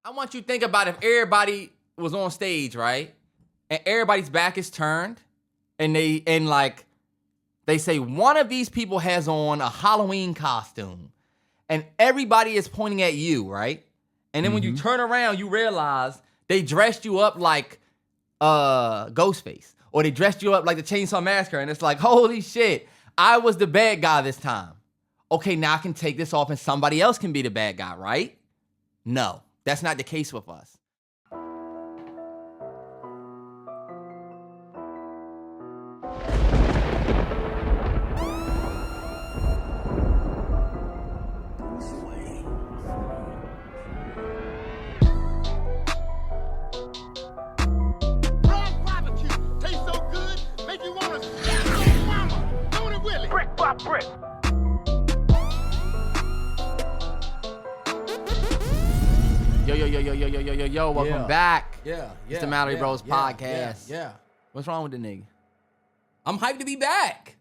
I want you to think about if everybody was on stage, right? And everybody's back is turned, and they say one of these people has on a Halloween costume, and everybody is pointing at you, right? And then when you turn around, you realize they dressed you up like Ghostface, or they dressed you up like the Chainsaw Massacre, and it's like, holy shit, I was the bad guy this time. Okay, now I can take this off and somebody else can be the bad guy, right? No, that's not the case with us. Yo, welcome back. It's the Mallory Bros podcast. Yeah. What's wrong with the nigga? I'm hyped to be back.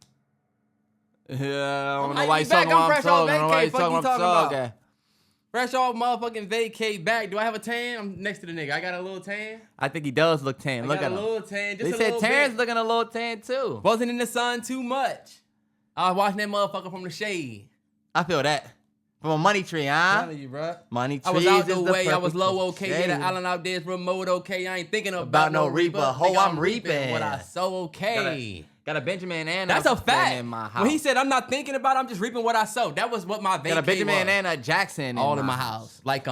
Yeah, I don't I'm know why he's back. talking I'm about fresh off talking. vacay. Fuck you talking about? Okay. Fresh off motherfucking vacay back. Do I have a tan? I'm next to the nigga. I got a little tan. I think he does look tan. Look at him. A little tan. Just They a said little Terrence bit. looking a little tan too. Wasn't in the sun too much. I was watching that motherfucker from the shade. I feel that. From a money tree, huh? Telling you, bro. Money trees I was out is the way. I was perfect low, okay. Yeah, the shade. island out there is remote, okay. I ain't thinking About no reaper. Ho, Nigga, I'm reaping. what I sow, okay. Got a Benjamin and That's a fact. in my house. When he said, I'm not thinking about it, I'm just reaping what I sow. That was what my vacay got a Benjamin was. and a Jackson All in my house. Like,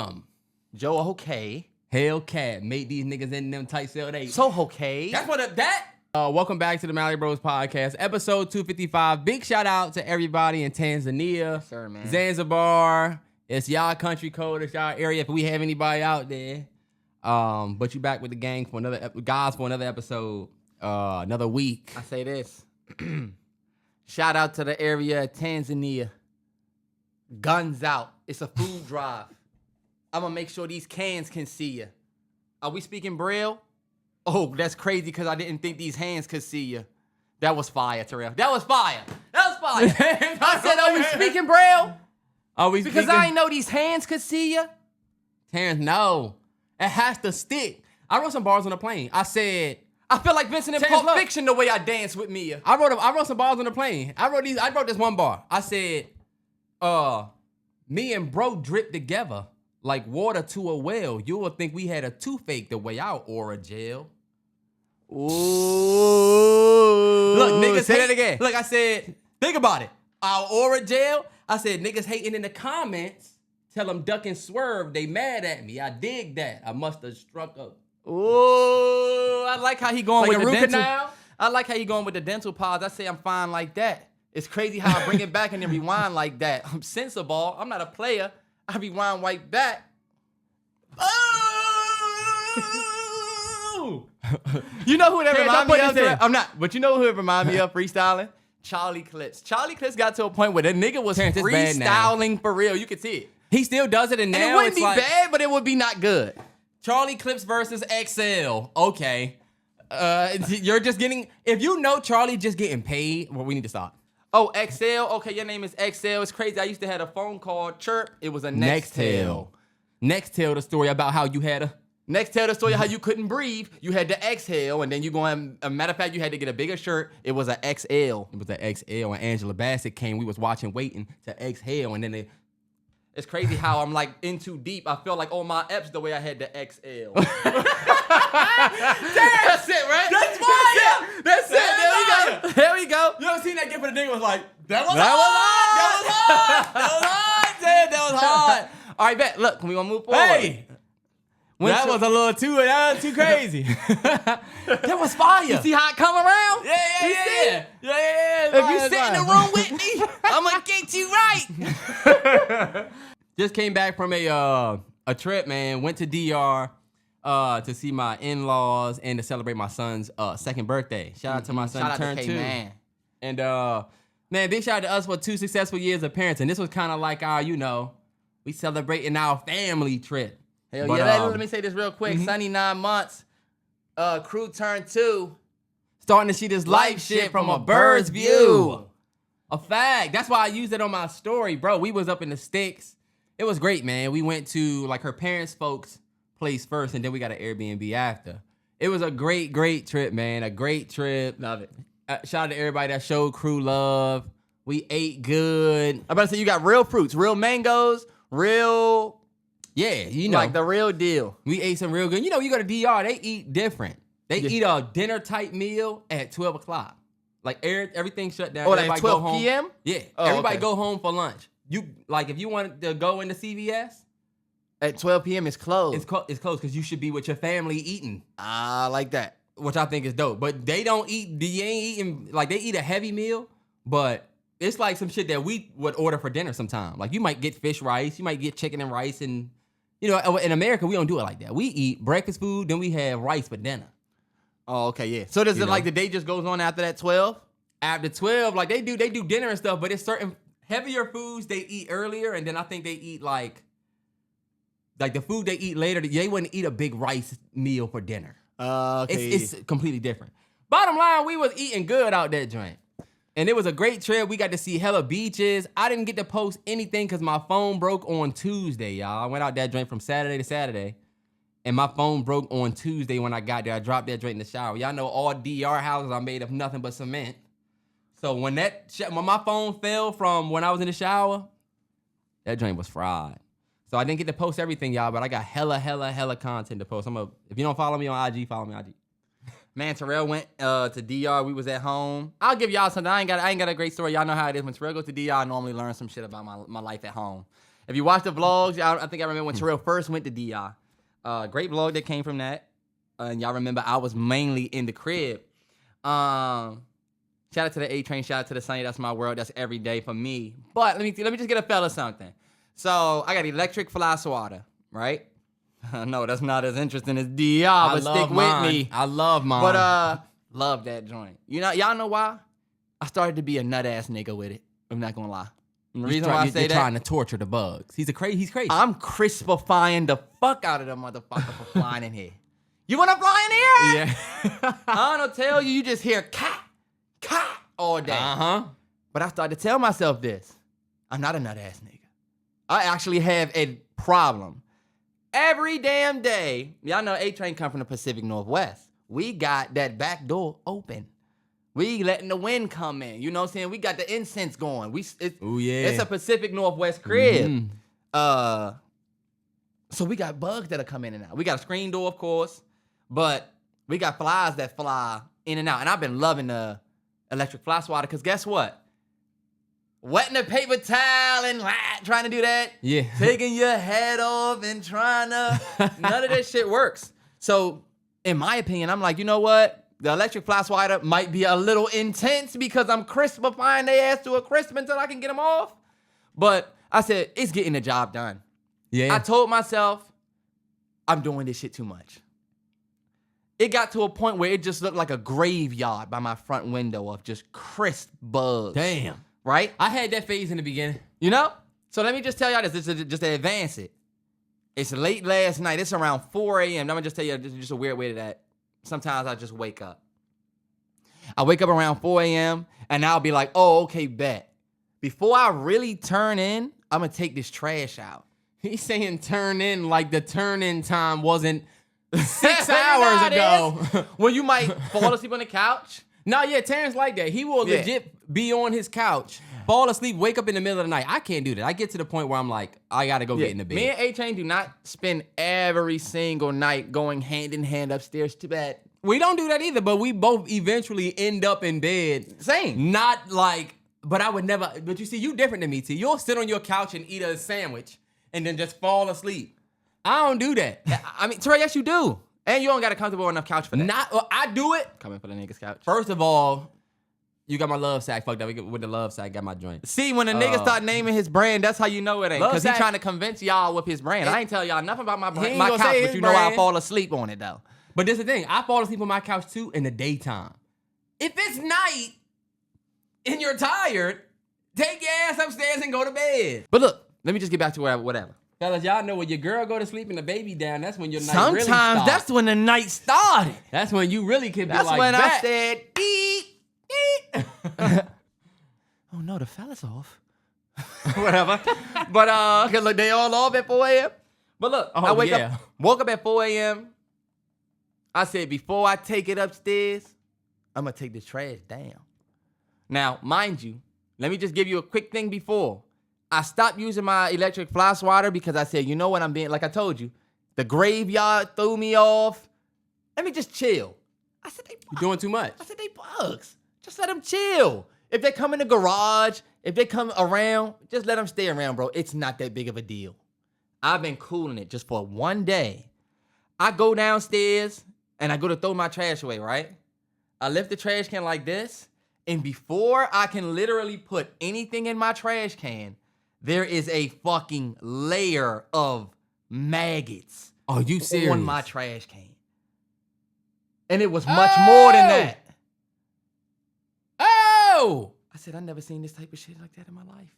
Joe, okay. Hellcat made these niggas in them tight cell days. So okay. That's what that. Welcome back to the Mallory Bros podcast, episode 255. Big shout out to everybody in Tanzania, Yes, sir, man. Zanzibar. It's y'all country code. It's y'all area. If we have anybody out there, but you back with the gang for another episode, another week. I say this. Shout out to the area of Tanzania. Guns out. It's a food drive. I'm gonna make sure these cans can see you. Are we speaking Braille? Oh, that's crazy because I didn't think these hands could see you. That was fire, Terrell. That was fire. I said, are we speaking Braille? Are we Because I ain't know these hands could see you. Terrence, no. It has to stick. I wrote some bars on the plane. I said, I feel like Vincent in Terrence, Pulp look. Fiction the way I dance with Mia. I wrote some bars on the plane. I wrote this one bar. I said, me and bro drip together like water to a well. You will think we had a toothache the way our aura gel. Ooh. Look, niggas say hate that again. Look, I said, think about it. Our aura gel. I said, niggas hating in the comments. Tell them duck and swerve. They mad at me. I dig that. I must have struck up. Ooh, I like how he going Like with a the root dental. canal? I like how you going with the dental pause. I say I'm fine like that. It's crazy how I bring it back and then rewind like that. I'm sensible. I'm not a player. I rewind right back. Ooh! You know who that Terrence, remind don't me put of? this in. I'm not. But you know who it remind me of freestyling? Charlie Clips. Charlie Clips got to a point where the nigga was Terrence, it's bad now. freestyling for real. You could see it. He still does it, and now And it wouldn't it's be like bad, but it would be not good. Charlie Clips versus XL. Okay. You're just getting, if you know Charlie just getting paid, well, we need to stop. Oh, XL. Okay, your name is XL. It's crazy. I used to have a phone call Chirp. It was a Nextel. Nextel, the story about how you had a Nextel, the story how you couldn't breathe. You had to exhale, and then you going. A matter of fact, you had to get a bigger shirt. It was a XL. It was an XL, and Angela Bassett came. We was watching, waiting to exhale, and then they. It's crazy how I'm like in too deep. I feel like all my eps the way I had the XL. That's it, right? That's fire! That's it. There we go. There we go. You ever seen that gift where the nigga was like, that was hard. All right, bet. Look, we gonna move forward. Hey, that was a little too crazy. That was fire. You see how it come around? Yeah. If you sit in the room with me, I'm gonna get you right. Just came back from a trip, man. Went to DR to see my in-laws and to celebrate my son's second birthday. Shout out to my son, Shout out turned to 2. K-Man. And man, big shout out to us for 2 successful years of parents. And this was kind of like our, we celebrating our family trip. Hell But, yeah. Let me say this real quick. Sunny 9 months. Krew turned 2. Starting to see this life shit from a bird's view. A fact. That's why I used it on my story, bro. We was up in the sticks. It was great, man. We went to like her parents' folks' place first, and then we got an Airbnb after. It was a great trip, man. A great trip. Love it. Shout out to everybody that showed Krew love. We ate good. I'm about to say, you got real fruits, real mangoes, real... Yeah, you know. Like the real deal. We ate some real good. You know, you go to DR, they eat different. They eat a dinner-type meal at 12 o'clock. Like, everything shut down. Oh, everybody like 12 go home. p.m.? Yeah. Oh, everybody okay. go home for lunch. If you wanted to go into CVS... At 12 p.m. it's closed. It's close because you should be with your family eating. I like that. Which I think is dope. But they don't eat, they ain't eating, like they eat a heavy meal, but it's like some shit that we would order for dinner sometime. Like you might get fish rice, you might get chicken and rice, and you know, in America, we don't do it like that. We eat breakfast food, then we have rice for dinner. Oh, okay, yeah. So does it like the day just goes on after that 12? After 12, like they do dinner and stuff, but it's certain heavier foods they eat earlier, and then I think they eat like the food they eat later, they wouldn't eat a big rice meal for dinner. Okay. It's completely different. Bottom line, we was eating good out that joint. And it was a great trip. We got to see hella beaches. I didn't get to post anything because my phone broke on Tuesday, y'all. I went out that joint from Saturday to Saturday. And my phone broke on Tuesday when I got there. I dropped that joint in the shower. Y'all know all DR houses are made of nothing but cement. So when my phone fell from when I was in the shower, that joint was fried. So I didn't get to post everything, y'all, but I got hella content to post. If you don't follow me on IG, follow me on IG. Man, Terrell went to DR. We was at home. I'll give y'all something. I ain't got a great story. Y'all know how it is. When Terrell goes to DR, I normally learn some shit about my life at home. If you watch the vlogs, I think I remember when Terrell first went to DR. Great vlog that came from that. And y'all remember I was mainly in the crib. Shout out to the A-Train. Shout out to the Sunny. That's my world. That's every day for me. But let me just get a fella something. So I got electric fly swatter, right? No, that's not as interesting as DR, but stick with me. I love mine. But love that joint. Y'all know why? I started to be a nut ass nigga with it. I'm not gonna lie. And the reason why I say you're that, trying to torture the bugs. He's crazy. I'm crispifying the fuck out of the motherfucker for flying in here. You wanna fly in here? Yeah. I don't tell you. You just hear cat all day. But I started to tell myself this: I'm not a nut ass nigga. I actually have a problem. Every damn day, y'all know A-Train come from the Pacific Northwest. We got that back door open. We letting the wind come in. You know what I'm saying? We got the incense going. It's a Pacific Northwest crib. So we got bugs that'll come in and out. We got a screen door, of course, but we got flies that fly in and out. And I've been loving the electric fly swatter because guess what? Wetting the paper towel and trying to do that. Yeah. Taking your head off and trying to... None of that shit works. So, in my opinion, I'm like, you know what? The electric fly swatter might be a little intense because I'm crispifying their ass to a crisp until I can get them off. But I said, it's getting the job done. Yeah. I told myself, I'm doing this shit too much. It got to a point where it just looked like a graveyard by my front window of just crisp bugs. Damn. Right? I had that phase in the beginning. You know? So let me just tell y'all this, just to advance it. It's late last night. It's around 4 a.m. I'm gonna just tell you just a weird way to that. Sometimes I just wake up. I wake up around 4 a.m. and I'll be like, oh, okay, bet. Before I really turn in, I'm gonna take this trash out. He's saying turn in like the turn-in time wasn't 6 hours ago. When you might fall asleep on the couch. No, yeah, Terrence like that. He will legit be on his couch, fall asleep, wake up in the middle of the night. I can't do that. I get to the point where I'm like, I gotta go get in the bed. Me and A-Train do not spend every single night going hand in hand upstairs to bed. We don't do that either, but we both eventually end up in bed. Same. Not like, but I would never, but you see, you different than me, T. You'll sit on your couch and eat a sandwich and then just fall asleep. I don't do that. I mean, Terrell, yes, you do. And you don't got a comfortable enough couch for that. I do it. Coming for the nigga's couch. First of all, you got my love sack fucked up. With the love sack, got my joint. See, when a nigga start naming his brand, that's how you know it ain't. Because he trying to convince y'all with his brand. I ain't tell y'all nothing about my brand, my couch, but you know I fall asleep on it, though. But this is the thing. I fall asleep on my couch, too, in the daytime. If it's night and you're tired, take your ass upstairs and go to bed. But look, let me just get back to whatever. Fellas, y'all know when your girl go to sleep and the baby down, that's when your night really starts. Sometimes that's when the night started. That's when you really can be that's like when that. I said, eat. Oh no, the fella's off. Whatever. But look, they all off at 4 a.m. But look, Oh, I woke up at 4 a.m. I said, before I take it upstairs, I'm going to take the trash down. Now, mind you, let me just give you a quick thing before. I stopped using my electric fly swatter because I said, you know what, I'm being, like I told you, the graveyard threw me off. Let me just chill. I said, You're doing too much. I said, they bugs. Just let them chill. If they come in the garage, if they come around, just let them stay around, bro. It's not that big of a deal. I've been cooling it just for one day. I go downstairs and I go to throw my trash away, right? I lift the trash can like this, and before I can literally put anything in my trash can, there is a fucking layer of maggots. Oh, you serious? On my trash can. And it was much more than that. Oh! I said, I never seen this type of shit like that in my life.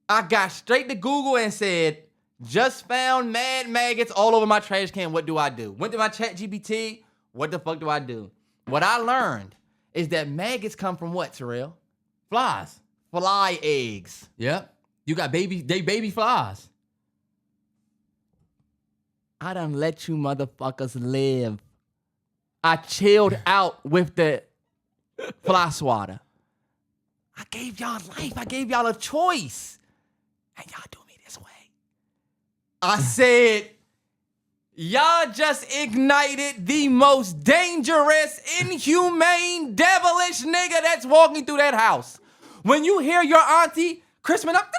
I got straight to Google and said, just found mad maggots all over my trash can. What do I do? Went to my ChatGPT. What the fuck do I do? What I learned is that maggots come from what, Terrell? Flies. Fly eggs. Yep. You got baby flies. I done let you motherfuckers live. I chilled out with the fly swatter. I gave y'all life. I gave y'all a choice. And y'all do me this way. I said, y'all just ignited the most dangerous, inhumane, devilish nigga that's walking through that house. When you hear your auntie crisping up,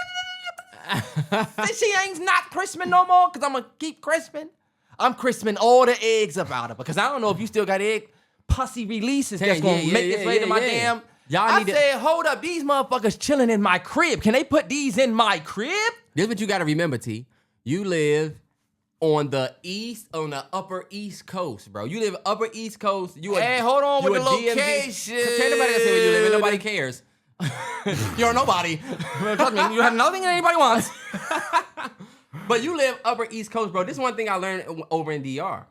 she ain't not crisping no more because I'm going to keep crisping. I'm crisping all the eggs about her because I don't know if you still got egg pussy releases that's going to make its way to my damn... I said, hold up, these motherfuckers chilling in my crib. Can they put these in my crib? This is what you got to remember, T. You live on the upper East Coast, bro. You live upper East Coast. Hey, hold on with the location. Can't nobody say where you live. Nobody cares. You're nobody. Trust me, you have nothing that anybody wants. But you live upper East Coast, bro. This is one thing I learned over in DR.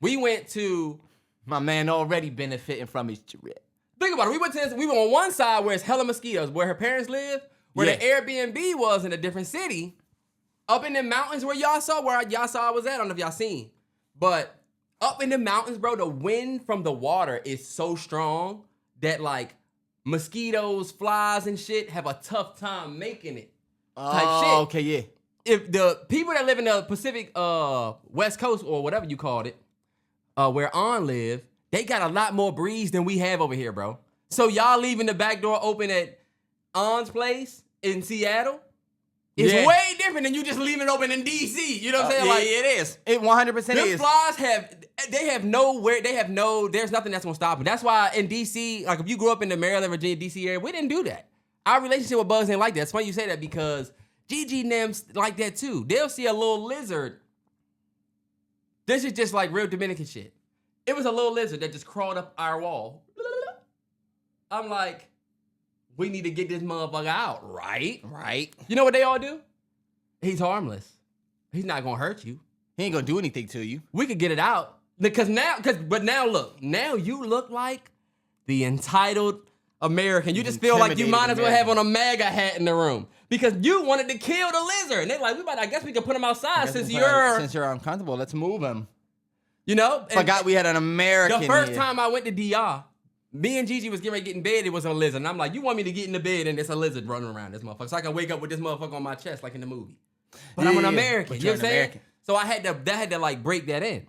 We went to... My man already benefiting from his trip. Think about it. We were on one side where it's hella mosquitoes, where her parents live, where the Airbnb was in a different city. Up in the mountains where y'all saw I was at. I don't know if y'all seen. But up in the mountains, bro, the wind from the water is so strong that like mosquitoes, flies, and shit have a tough time making it. Type shit. Okay, yeah. If the people that live in the Pacific West Coast or whatever you called it, where On live, they got a lot more breeze than we have over here, bro. So y'all leaving the back door open at On's place in Seattle is way different than you just leaving it open in DC. You know what I'm saying? Yeah, it is. It 100% is. Them flies there's nothing that's gonna stop them. That's why in DC, like if you grew up in the Maryland, Virginia, DC area, we didn't do that. Our relationship with bugs ain't like that. It's funny you say that because Gigi and them like that too. They'll see a little lizard. This is just like real Dominican shit. It was a little lizard that just crawled up our wall. I'm like, we need to get this motherfucker out, right? Right. You know what they all do? He's harmless. He's not gonna hurt you. He ain't gonna do anything to you. We could get it out. But now look, now you look like the entitled American. You just feel like you might as well have on a MAGGOT hat in the room. Because you wanted to kill the lizard. And they're like, I guess we can put him outside since you're uncomfortable. Let's move him. You know? Forgot we had an American. The first time I went to DR, me and Gigi was getting ready to get in bed, it was a lizard. And I'm like, you want me to get in the bed and it's a lizard running around this motherfucker. So I can wake up with this motherfucker on my chest like in the movie. But I'm an American. You know what I'm saying? So I had to like break that in.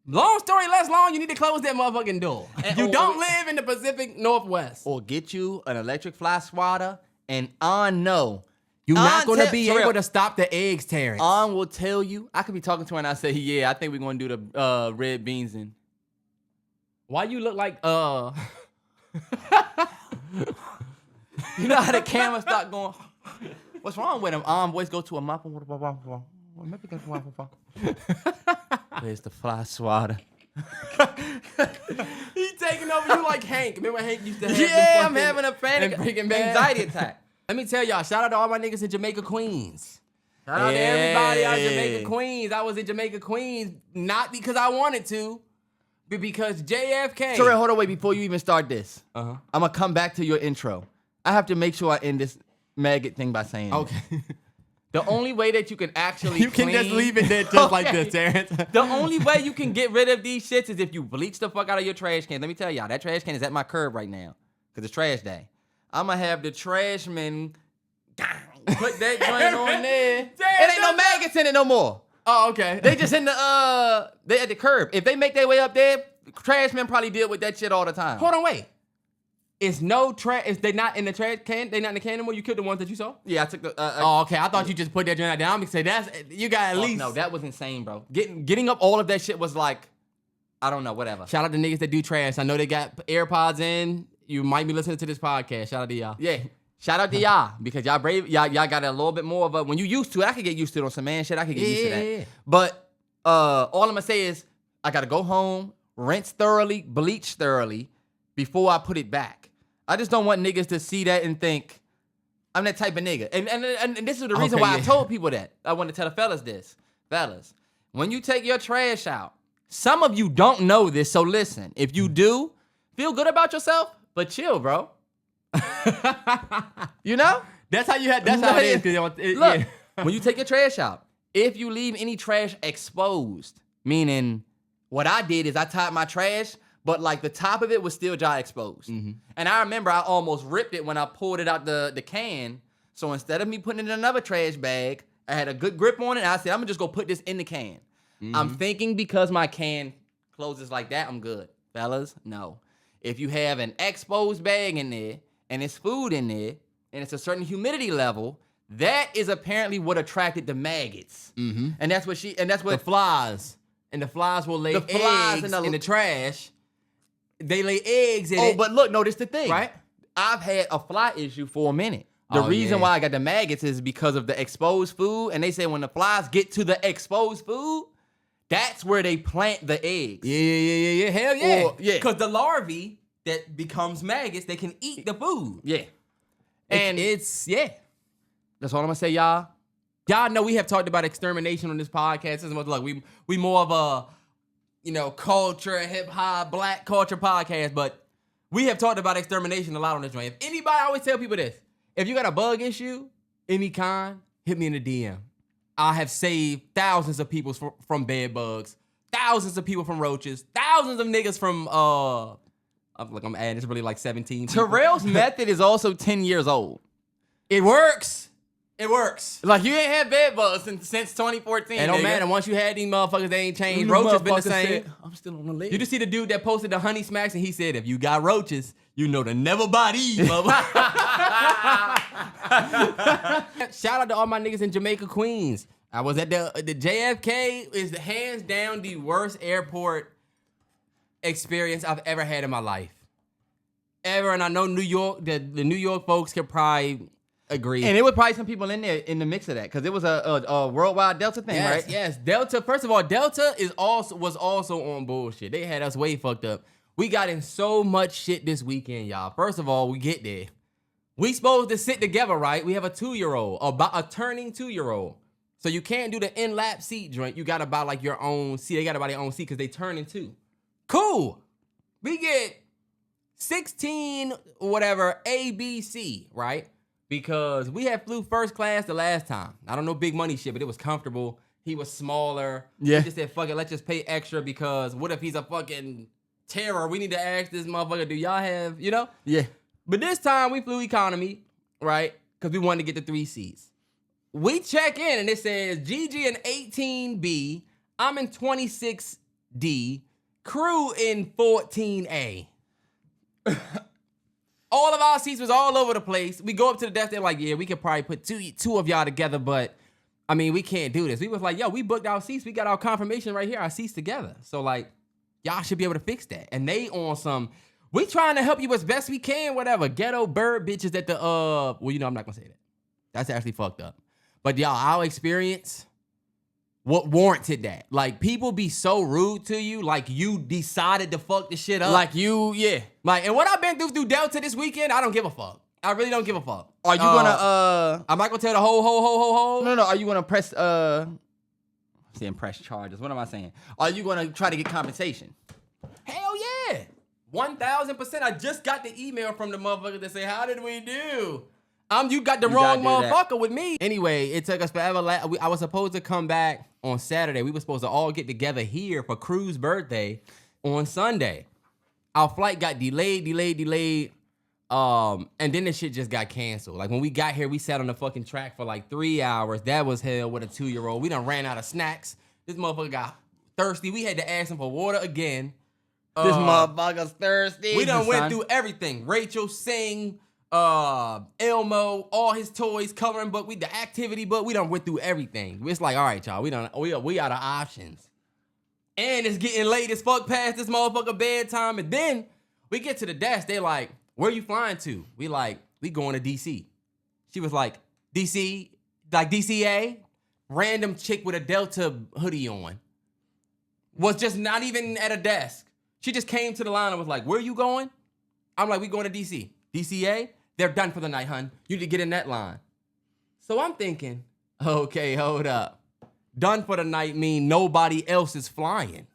Long story less long, you need to close that motherfucking door. You don't live in the Pacific Northwest. Or get you an electric fly swatter and no. You're not going to be able to stop the eggs, Terrence. On will tell you. I could be talking to her and I say, yeah, I think we're going to do the red beans and... Why you look like, You know how the camera start going... What's wrong with him? Boys go to a mop. Where's the fly swatter? He's taking over you like Hank. Remember Hank used to have I'm having a panic anxiety attack. Let me tell y'all, shout out to all my niggas in Jamaica, Queens. Shout out to everybody out in Jamaica, Queens. I was in Jamaica, Queens, not because I wanted to, but because JFK. Terrell, hold on, wait, before you even start this. I'm going to come back to your intro. I have to make sure I end this maggot thing by saying okay. The only way that you can actually You can just leave it there just like this, Terrence. The only way you can get rid of these shits is if you bleach the fuck out of your trash can. Let me tell y'all, that trash can is at my curb right now because it's trash day. I'm going to have the trash man put that joint on there. It ain't no maggots in it no more. Oh, okay. They just in the, they at the curb. If they make their way up there, trash men probably deal with that shit all the time. Hold on, wait. Is no trash? Is they not in the trash can? They not in the can anymore? You killed the ones that you saw? Yeah, I took the. Oh, okay. I thought you just put that joint out there. I'm gonna say that's you got at least. No, that was insane, bro. Getting up all of that shit was like, I don't know, whatever. Shout out to niggas that do trash. I know they got AirPods in. You might be listening to this podcast. Shout out to y'all. Yeah, shout out to y'all because y'all brave. Y'all got a little bit more of a. When you used to it, I could get used to it on some man shit. I could get used to that. Yeah. But all I'm gonna say is I gotta go home, rinse thoroughly, bleach thoroughly before I put it back. I just don't want niggas to see that and think I'm that type of nigga. And this is the reason why I told people that. I want to tell the fellas this. Fellas, when you take your trash out, some of you don't know this, so listen. If you do, feel good about yourself, but chill, bro. You know? That's how you had. That's how it is. Look, Yeah. when you take your trash out, if you leave any trash exposed, meaning what I did is I tied my trash, but like the top of it was still dry exposed. Mm-hmm. And I remember I almost ripped it when I pulled it out the can. So instead of me putting it in another trash bag, I had a good grip on it. And I said, I'm gonna just go put this in the can. Mm-hmm. I'm thinking because my can closes like that, I'm good. Fellas, no. If you have an exposed bag in there and it's food in there and it's a certain humidity level, that is apparently what attracted the maggots. Mm-hmm. And that's what The flies. And the flies will lay eggs in the trash. They lay eggs in it. Oh, but look, no, this the thing. Right? I've had a fly issue for a minute. The reason why I got the maggots is because of the exposed food. And they say when the flies get to the exposed food, that's where they plant the eggs. Yeah. Hell yeah. Or, yeah. Because the larvae that becomes maggots, they can eat the food. Yeah. And it's that's all I'm gonna say, y'all. Y'all know we have talked about extermination on this podcast. This is what, look, we more of a, culture, hip hop, black culture podcast, but we have talked about extermination a lot on this joint. If anybody, I always tell people this: if you got a bug issue, any kind, hit me in the DM. I have saved thousands of people from bed bugs, thousands of people from roaches, thousands of niggas from I'm adding, it's really like 17 people. Terrell's method is also 10 years old. It works. It works. Like, you ain't had bed bugs since 2014. It don't matter. Once you had these motherfuckers, they ain't changed. Roaches been the same. I'm still on the list. You just see the dude that posted the honey smacks, and he said, if you got roaches, you know to never buy these, motherfucker. Shout out to all my niggas in Jamaica, Queens. I was at the JFK is hands down the worst airport experience I've ever had in my life. Ever. And I know New York, the New York folks could probably agree. And it was probably some people in there in the mix of that because it was a worldwide Delta thing, right? Yes, Delta. First of all, Delta was also on bullshit. They had us way fucked up. We got in so much shit this weekend, y'all. First of all, we get there. We supposed to sit together, right? We have a 2-year-old, a turning 2-year-old. So you can't do the in-lap seat joint. You gotta buy like your own seat. They gotta buy their own seat because they turn in 2. Cool. We get 16 whatever ABC, right? Because we had flew first class the last time. I don't know big money shit, but it was comfortable. He was smaller. Yeah. We just said, fuck it, let's just pay extra because what if he's a fucking terror? We need to ask this motherfucker, do y'all have, Yeah. But this time we flew economy, right? Because we wanted to get the 3 seats. We check in and it says GG in 18B, I'm in 26D, Krew in 14A. All of our seats was all over the place. We go up to the desk, they're like, yeah, we could probably put two of y'all together, but I mean, we can't do this. We was like, yo, we booked our seats. We got our confirmation right here, our seats together. So like, y'all should be able to fix that. And they on some, we trying to help you as best we can, whatever. Ghetto bird bitches at the, I'm not gonna say that. That's actually fucked up. But y'all, our experience, what warranted that? Like, people be so rude to you, like you decided to fuck the shit up. Like you, yeah. Like, and what I've been through Delta this weekend, I don't give a fuck. I really don't give a fuck. Are you gonna, I'm not gonna tell the ho. No, are you gonna press, I'm saying press charges. What am I saying? Are you gonna try to get compensation? Hell yeah. 1,000%. I just got the email from the motherfucker that say, how did we do? You got the You wrong gotta do that. motherfucker with me. Anyway, it took us forever. I was supposed to come back on Saturday. We were supposed to all get together here for Krew's birthday on Sunday. Our flight got delayed. And then the shit just got canceled. Like when we got here, we sat on the fucking track for like 3 hours. That was hell with a 2-year-old. We done ran out of snacks. This motherfucker got thirsty. We had to ask him for water again. This motherfucker's thirsty. We done went through everything. Rachel, Sing, Elmo, all his toys, coloring book, the activity book. We done went through everything. It's like, all right, y'all, we out of options. And it's getting late as fuck past this motherfucker bedtime. And then we get to the desk. They like, where you flying to? We like, we going to DC. She was like, DC, like DCA? Random chick with a Delta hoodie on. Was just not even at a desk. She just came to the line and was like, where you going? I'm like, we going to DC. DCA? They're done for the night, hun. You need to get in that line. So I'm thinking, okay, hold up. Done for the night mean nobody else is flying.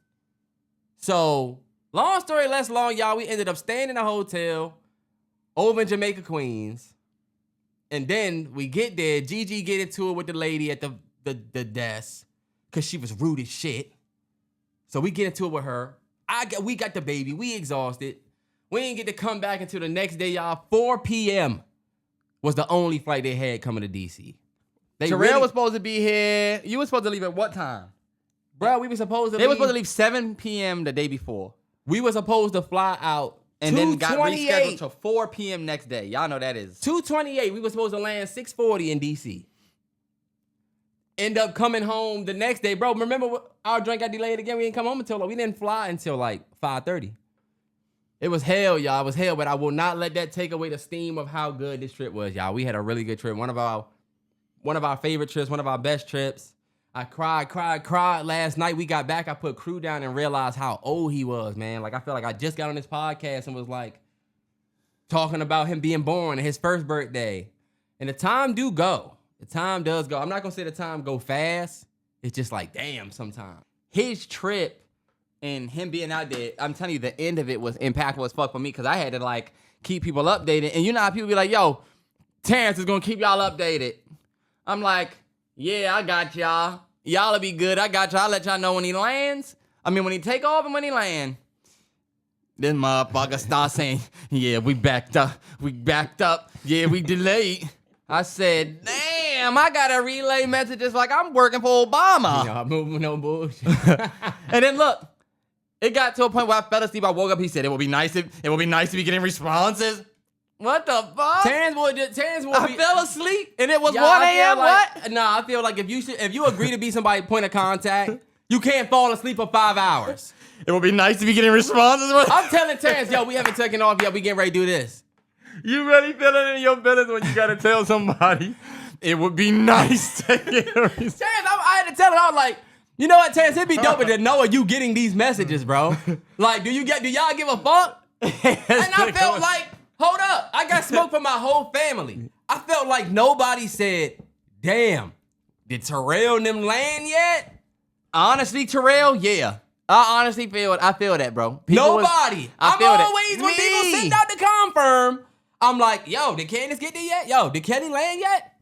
So, long story less long, y'all, we ended up staying in a hotel over in Jamaica, Queens. And then we get there, Gigi get into it with the lady at the desk because she was rude as shit. So we get into it with her. We got the baby. We exhausted. We didn't get to come back until the next day, y'all. 4 p.m. was the only flight they had coming to D.C. Terrell was supposed to be here. You were supposed to leave at what time? Bro, we were supposed to They were supposed to leave 7 p.m. the day before. We were supposed to fly out and then got rescheduled to 4 p.m. next day. Y'all know that is 2:28. We were supposed to land 6:40 in D.C. End up coming home the next day. Bro, remember our drink got delayed again? We didn't come home until, we didn't fly until like 5:30. It was hell, y'all. It was hell, but I will not let that take away the steam of how good this trip was, y'all. We had a really good trip. One of our favorite trips, one of our best trips. I cried last night. We got back. I put Krew down and realized how old he was, man. Like, I felt like I just got on this podcast and was like talking about him being born and his first birthday. And the time do go. The time does go. I'm not going to say the time go fast. It's just like, damn, sometimes. His trip and him being out there, I'm telling you, the end of it was impactful as fuck for me because I had to, like, keep people updated. And you know how people be like, yo, Terrence is going to keep y'all updated. I'm like, yeah, I got y'all. Y'all'll be good. I got y'all. I'll let y'all know when he lands. I mean, when he take off and when he land. This motherfucker start saying, yeah, we backed up. Yeah, we delayed. I said, damn, I got to relay messages like I'm working for Obama. You know, I'm moving no bullshit. And then look, it got to a point where I fell asleep. I woke up. He said, it would be nice if we getting responses. What the fuck? Terrence will I fell asleep and it was 1 a.m. What? Nah, I feel like if you agree to be somebody's point of contact, you can't fall asleep for 5 hours. It would be nice to be getting responses. I'm telling Terrence, yo, we haven't taken off yet. We getting ready to do this. You really feel it in your feelings when you gotta tell somebody it would be nice to get a response. Terrence, I had to tell him, I was like, you know what, Terrence, it'd be dope to know you getting these messages, bro. Like, do y'all give a fuck? And I felt like, hold up, I got smoke from my whole family. I felt like nobody said, damn, did Terrell and them land yet? Honestly, Terrell, yeah. I honestly feel it. I feel that, bro. Nobody. I'm always, when people send out the confirm, I'm like, yo, did Candace get there yet? Yo, did Kenny land yet?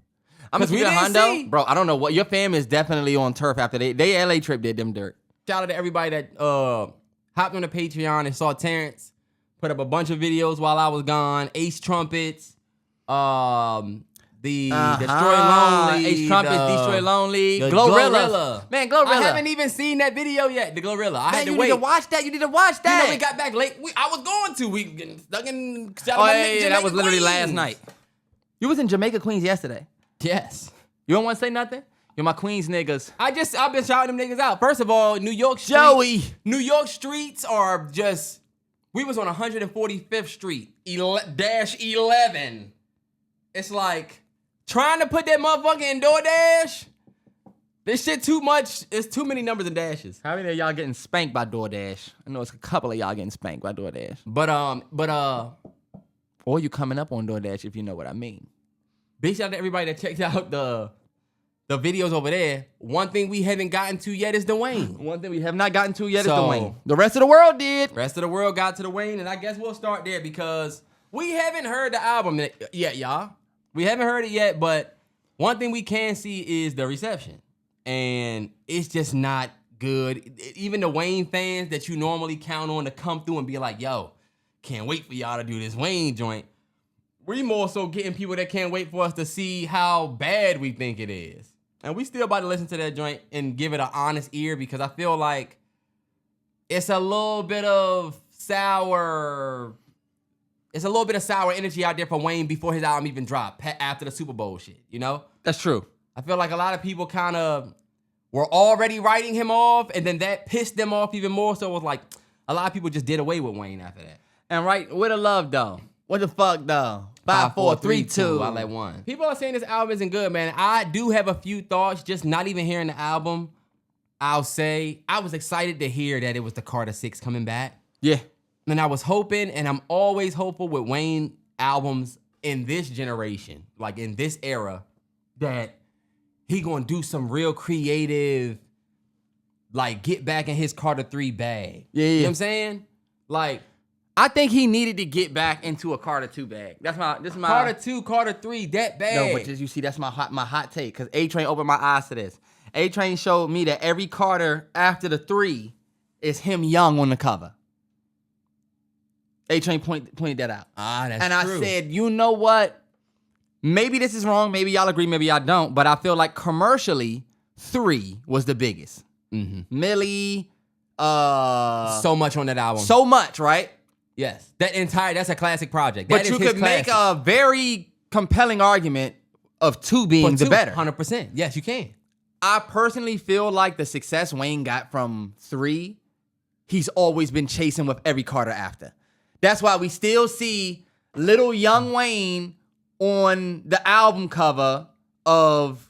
I'm gonna speak Hondo. Bro, I don't know what your fam is definitely on turf after they LA trip did them dirt. Shout out to everybody that hopped on the Patreon and saw Terrence put up a bunch of videos while I was gone. Ace Trumpets, the Destroy Lonely, Ace Trumpets, Destroy Lonely, Glorilla. Man, Glorilla. I haven't even seen that video yet, the Glorilla. I had to wait. You need to watch that. You need to watch that. You know, we got back late. I was going to. We getting stuck in. Yeah, that was literally last night. You was in Jamaica, Queens yesterday. Yes. You don't want to say nothing? You're my Queens niggas. I've been shouting them niggas out. First of all, New York streets. Joey. New York streets are just. We was on 145th Street, -11. It's like trying to put that motherfucker in DoorDash. This shit too much. It's too many numbers and dashes. How many of y'all getting spanked by DoorDash? I know it's a couple of y'all getting spanked by DoorDash. But or you coming up on DoorDash if you know what I mean. Big shout out to everybody that checked out the videos over there. One thing we haven't gotten to yet is the Wayne. One thing we have not gotten to yet is the Wayne. The rest of the world did. Rest of the world got to the Wayne, and I guess we'll start there because we haven't heard the album yet, y'all. We haven't heard it yet, but one thing we can see is the reception. And it's just not good. Even the Wayne fans that you normally count on to come through and be like, yo, can't wait for y'all to do this Wayne joint. We more so getting people that can't wait for us to see how bad we think it is. And we still about to listen to that joint and give it an honest ear because I feel like it's a little bit of sour energy out there for Wayne before his album even dropped, after the Super Bowl shit, you know? That's true. I feel like a lot of people kind of were already writing him off, and then that pissed them off even more. So it was like a lot of people just did away with Wayne after that. And right, with the love though. What the fuck though? 5, 4, 3, 2. I let one. People are saying this album isn't good, man. I do have a few thoughts, just not even hearing the album. I'll say I was excited to hear that it was the Carter 6 coming back. Yeah. And I was hoping, and I'm always hopeful with Wayne albums in this generation, like in this era, that he gonna do some real creative, like get back in his Carter 3 bag. Yeah. You know what I'm saying? Like, I think he needed to get back into a Carter 2 bag. This is my Carter 2, Carter 3, that bag. No, but just, you see, that's my hot take. Because A-Train opened my eyes to this. A-Train showed me that every Carter after the 3 is him young on the cover. A-Train pointed that out. That's and true. I said, you know what? Maybe this is wrong. Maybe y'all agree. Maybe y'all don't. But I feel like commercially, 3 was the biggest. Mm-hmm. Millie. So much on that album. So much, right? Yes. That's a classic project. But you could make a very compelling argument of 2 being the better. 100%. Yes, you can. I personally feel like the success Wayne got from 3, he's always been chasing with every Carter after. That's why we still see little young Wayne on the album cover of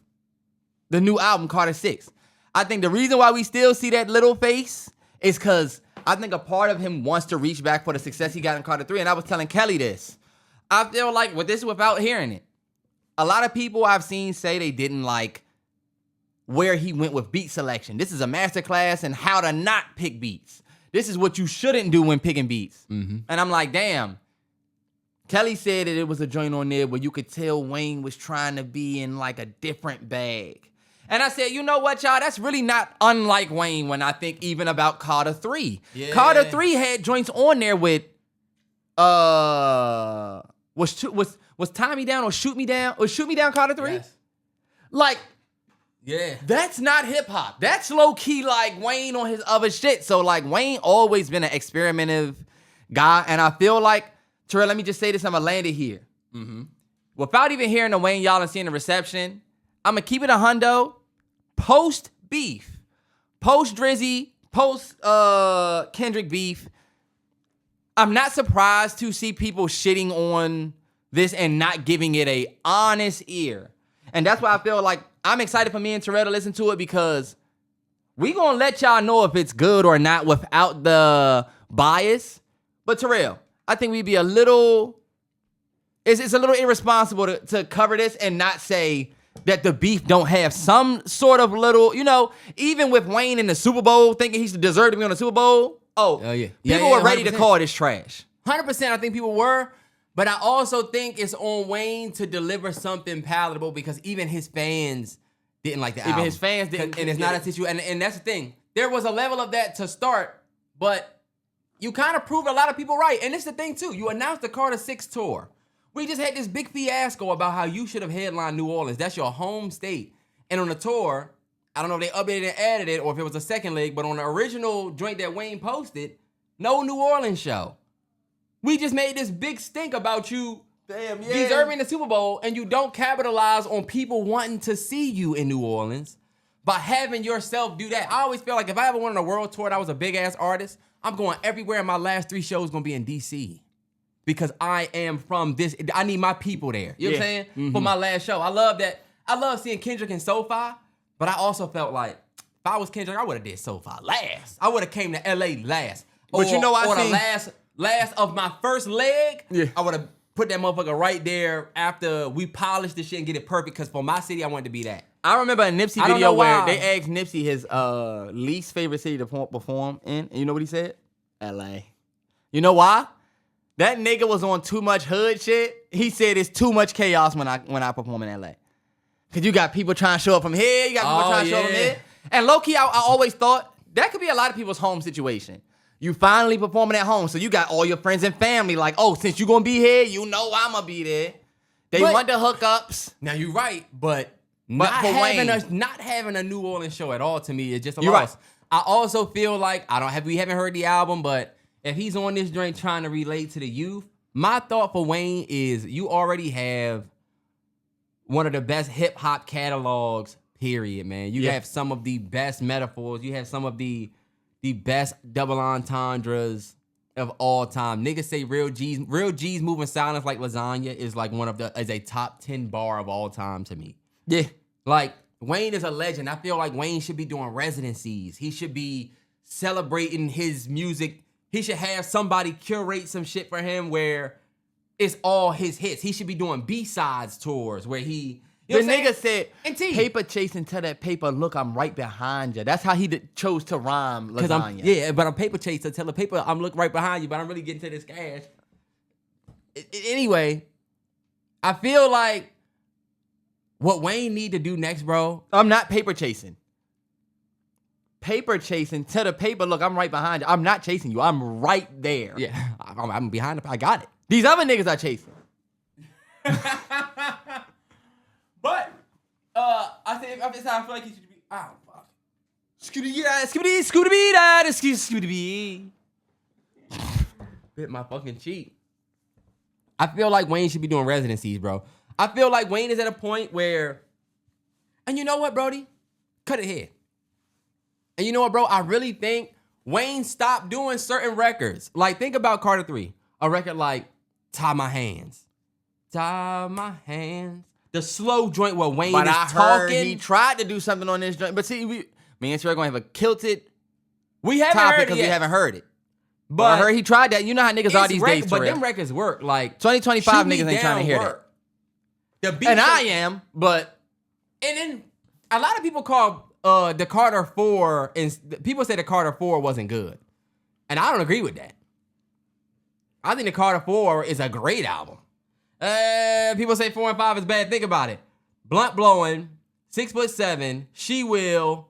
the new album, Carter 6. I think the reason why we still see that little face is because I think a part of him wants to reach back for the success he got in Carter 3. And I was telling Kelly this. I feel like with this without hearing it. A lot of people I've seen say they didn't like where he went with beat selection. This is a masterclass in how to not pick beats. This is what you shouldn't do when picking beats. Mm-hmm. And I'm like, damn. Kelly said that it was a joint on there where you could tell Wayne was trying to be in like a different bag. And I said, you know what, y'all? That's really not unlike Wayne when I think even about Carter 3. Yeah. Carter 3 had joints on there with, was Tie Me Down or Shoot Me Down? Or Shoot Me Down Carter 3? Yes. Like, yeah. That's not hip-hop. That's low-key like Wayne on his other shit. So like Wayne always been an experimentative guy. And I feel like, Terrell, let me just say this, I'm going to land it here. Mm-hmm. Without even hearing the Wayne y'all and seeing the reception, I'm going to keep it a hundo. Post beef, post Drizzy, post Kendrick beef, I'm not surprised to see people shitting on this and not giving it a honest ear. And that's why I feel like I'm excited for me and Terrell to listen to it because we gonna let y'all know if it's good or not without the bias. But Terrell, I think we'd be a little, it's a little irresponsible to cover this and not say that the beef don't have some sort of little, you know, even with Wayne in the Super Bowl thinking he deserved to be on the Super Bowl. Yeah. People were ready to call this trash. 100% I think people were, but I also think it's on Wayne to deliver something palatable because even his fans didn't like the album. Even his fans didn't. And it's not a situation, and that's the thing. There was a level of that to start, but you kind of proved a lot of people right. And it's the thing too, you announced the Carter 6 tour. We just had this big fiasco about how you should have headlined New Orleans. That's your home state. And on the tour, I don't know if they updated and added it or if it was a second leg, but on the original joint that Wayne posted, no New Orleans show. We just made this big stink about you deserving the Super Bowl, and you don't capitalize on people wanting to see you in New Orleans by having yourself do that. I always feel like if I ever went on a world tour and I was a big-ass artist, I'm going everywhere, and my last 3 shows going to be in D.C., because I am from this. I need my people there. You know what I'm saying? Mm-hmm. For my last show. I love that. I love seeing Kendrick in SoFi, but I also felt like if I was Kendrick, I would have did SoFi last. I would have came to LA last. But you know, the last of my first leg, I would have put that motherfucker right there after we polished the shit and get it perfect, because for my city, I wanted to be that. I remember a Nipsey video where they asked Nipsey his least favorite city to perform in, and you know what he said? LA. You know why? That nigga was on too much hood shit. He said it's too much chaos when I perform in LA. Cause you got people trying to show up from here, you got people trying to show up from here. And low key, I always thought that could be a lot of people's home situation. You finally performing at home, so you got all your friends and family like, oh, since you gonna be here, you know I'm gonna be there. They want the hookups. Now you're right, but not having a New Orleans show at all to me is just a loss. Right. I also feel like we haven't heard the album, but if he's on this joint trying to relate to the youth, my thought for Wayne is you already have one of the best hip hop catalogs, period, man. You have some of the best metaphors. You have some of the best double entendres of all time. Niggas say real G's moving silence like lasagna is like is a top 10 bar of all time to me. Yeah. Like, Wayne is a legend. I feel like Wayne should be doing residencies. He should be celebrating his music. He should have somebody curate some shit for him where it's all his hits. He should be doing B-sides tours where he... The nigga said, paper chasing to that paper, look, I'm right behind you. That's how he chose to rhyme lasagna. But I'm paper chasing, tell the paper, I'm looking right behind you, but I'm really getting to this cash. Anyway, I feel like what Wayne need to do next, bro. I'm not paper chasing. Paper chasing to the paper, look, I'm right behind you. I'm not chasing you. I'm right there. Yeah, I'm behind I got it. These other niggas are chasing. But I feel like he should be. Oh fuck. Scooty. Bit my fucking cheek. I feel like Wayne should be doing residencies, bro. I feel like Wayne is at a point where, and you know what, Brody? Cut it here. And you know what, bro? I really think Wayne stopped doing certain records. Like, think about Carter 3. A record like Tie My Hands. Tie My Hands. The slow joint where Wayne is talking. He tried to do something on this joint. But see, me and Terrell going to have a kilted we haven't topic heard it because yet. we haven't heard it. But I heard he tried that. You know how niggas are these days, Terrell. But them records work. Like 2025 niggas ain't trying to hear that. The beat and I am, but... And then a lot of people call the Carter 4, and people say the Carter 4 wasn't good. And I don't agree with that. I think the Carter 4 is a great album. People say 4 and 5 is bad. Think about it. Blunt Blowing, 6'7", She Will,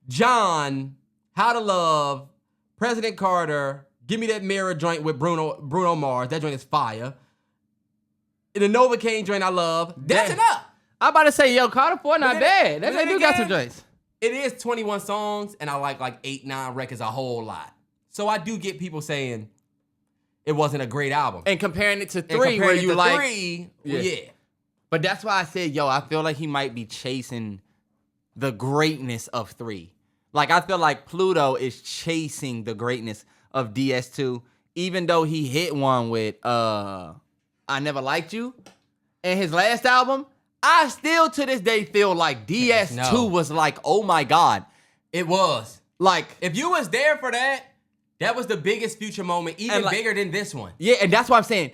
John, How to Love, President Carter, Give Me That Mirror joint with Bruno Mars. That joint is fire. The Novocaine joint I love. That's enough. I'm about to say, yo, Carter 4 not bad. That do got some joints. It is 21 songs, and I like 8, 9 records a whole lot. So I do get people saying it wasn't a great album. And comparing it to 3, where you like... 3, yeah. But that's why I said, yo, I feel like he might be chasing the greatness of 3. Like, I feel like Pluto is chasing the greatness of DS2, even though he hit one with I Never Liked You. And his last album, I still to this day feel like DS2 was like, oh my God. It was. Like, if you was there for that, that was the biggest Future moment, even bigger than this one. Yeah, and that's what I'm saying.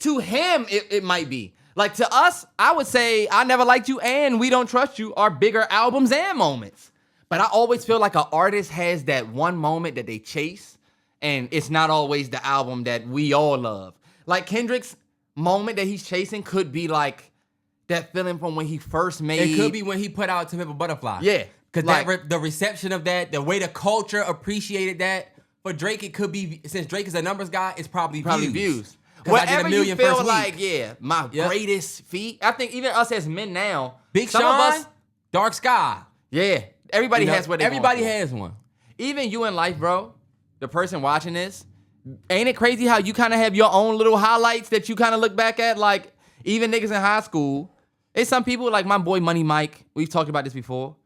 To him, it might be. Like, to us, I would say I Never Liked You and We Don't Trust You are bigger albums and moments. But I always feel like an artist has that one moment that they chase, and it's not always the album that we all love. Like, Kendrick's moment that he's chasing could be like that feeling from when he first made... It could be when he put out To Pimp a Butterfly. Yeah. Because like, the reception of that, the way the culture appreciated that, for Drake, it could be, since Drake is a numbers guy, it's probably views. Whatever you feel like, my greatest feat. I think even us as men now, Big some Sean, of us, Dark Sky. Yeah, everybody has what they Everybody has one. Even you in life, bro, the person watching this, ain't it crazy how you kind of have your own little highlights that you kind of look back at? Like, even niggas in high school, it's some people like my boy Money Mike. We've talked about this before.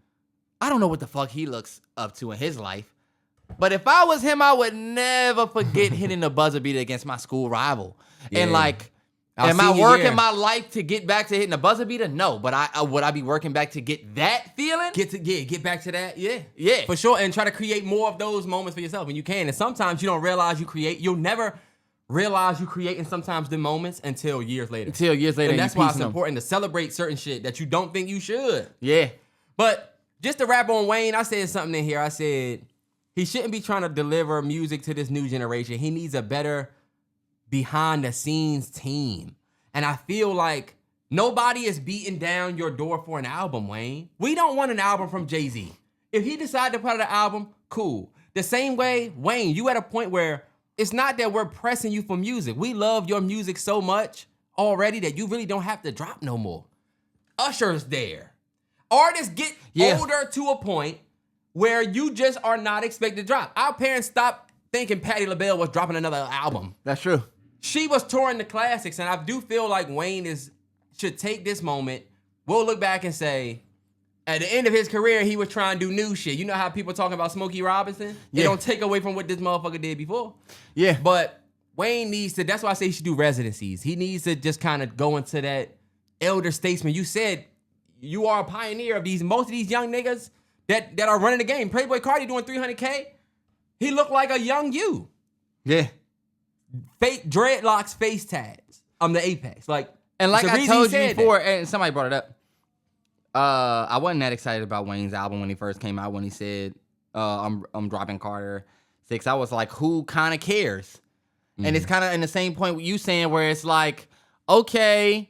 I don't know what the fuck he looks up to in his life. But if I was him, I would never forget hitting the buzzer beater against my school rival. Yeah. And like, am I working my life to get back to hitting the buzzer beater? No, but would I be working back to get that feeling? Get back to that. Yeah, for sure. And try to create more of those moments for yourself when you can. And sometimes you don't realize you create. You'll never realize you creating sometimes the moments until years later. And that's why it's important to celebrate certain shit that you don't think you should. Yeah. But just to wrap on Wayne, I said something in here. I said he shouldn't be trying to deliver music to this new generation. He needs a better behind the scenes team. And I feel like nobody is beating down your door for an album, Wayne. We don't want an album from Jay-Z. If he decided to put out an album, cool. The same way, Wayne, you at a point where it's not that we're pressing you for music. We love your music so much already that you really don't have to drop no more. Usher's there. Artists get older to a point where you just are not expected to drop. Our parents stopped thinking Patti LaBelle was dropping another album. That's true. She was touring the classics, and I do feel like Wayne should take this moment. We'll look back and say, at the end of his career, he was trying to do new shit. You know how people talking about Smokey Robinson? It don't take away from what this motherfucker did before. Yeah. But Wayne needs to, that's why I say he should do residencies. He needs to just kind of go into that elder statesman. You said you are a pioneer of most of these young niggas that are running the game. Playboy Cardi doing $300K. He looked like a young you. Yeah. Fake dreadlocks, face tabs. I'm the Apex. And like I told you before, and somebody brought it up, I wasn't that excited about Wayne's album when he first came out, when he said, I'm dropping Carter 6. I was like, who kind of cares? Mm-hmm. And it's kind of in the same point with you saying where it's like, okay,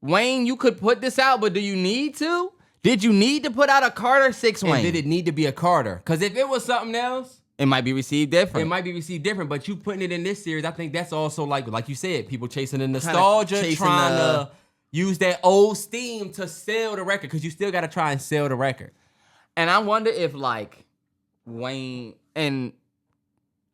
Wayne, you could put this out, but do you need to? Did you need to put out a Carter 6, Wayne? And did it need to be a Carter? Because if it was something else, it might be received different. It might be received different, but you putting it in this series, I think that's also like you said, people chasing the nostalgia, trying to use that old steam to sell the record, because you still got to try and sell the record. And I wonder if Wayne, and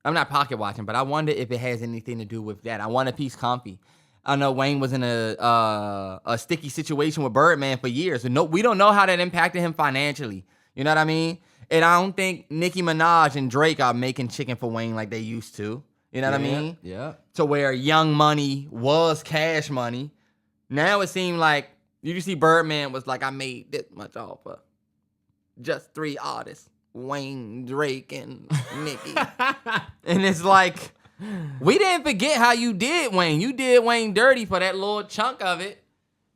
I'm not pocket watching, but I wonder if it has anything to do with that. I wonder if he's comfy. I know Wayne was in a sticky situation with Birdman for years, and we don't know how that impacted him financially. You know what I mean? And I don't think Nicki Minaj and Drake are making chicken for Wayne like they used to. You know what I mean? Yeah. To where Young Money was cash money. Now it seemed like, you see Birdman was like, I made this much off of just 3 artists, Wayne, Drake, and Nicki. And it's like, we didn't forget how you did Wayne. You did Wayne dirty for that little chunk of it.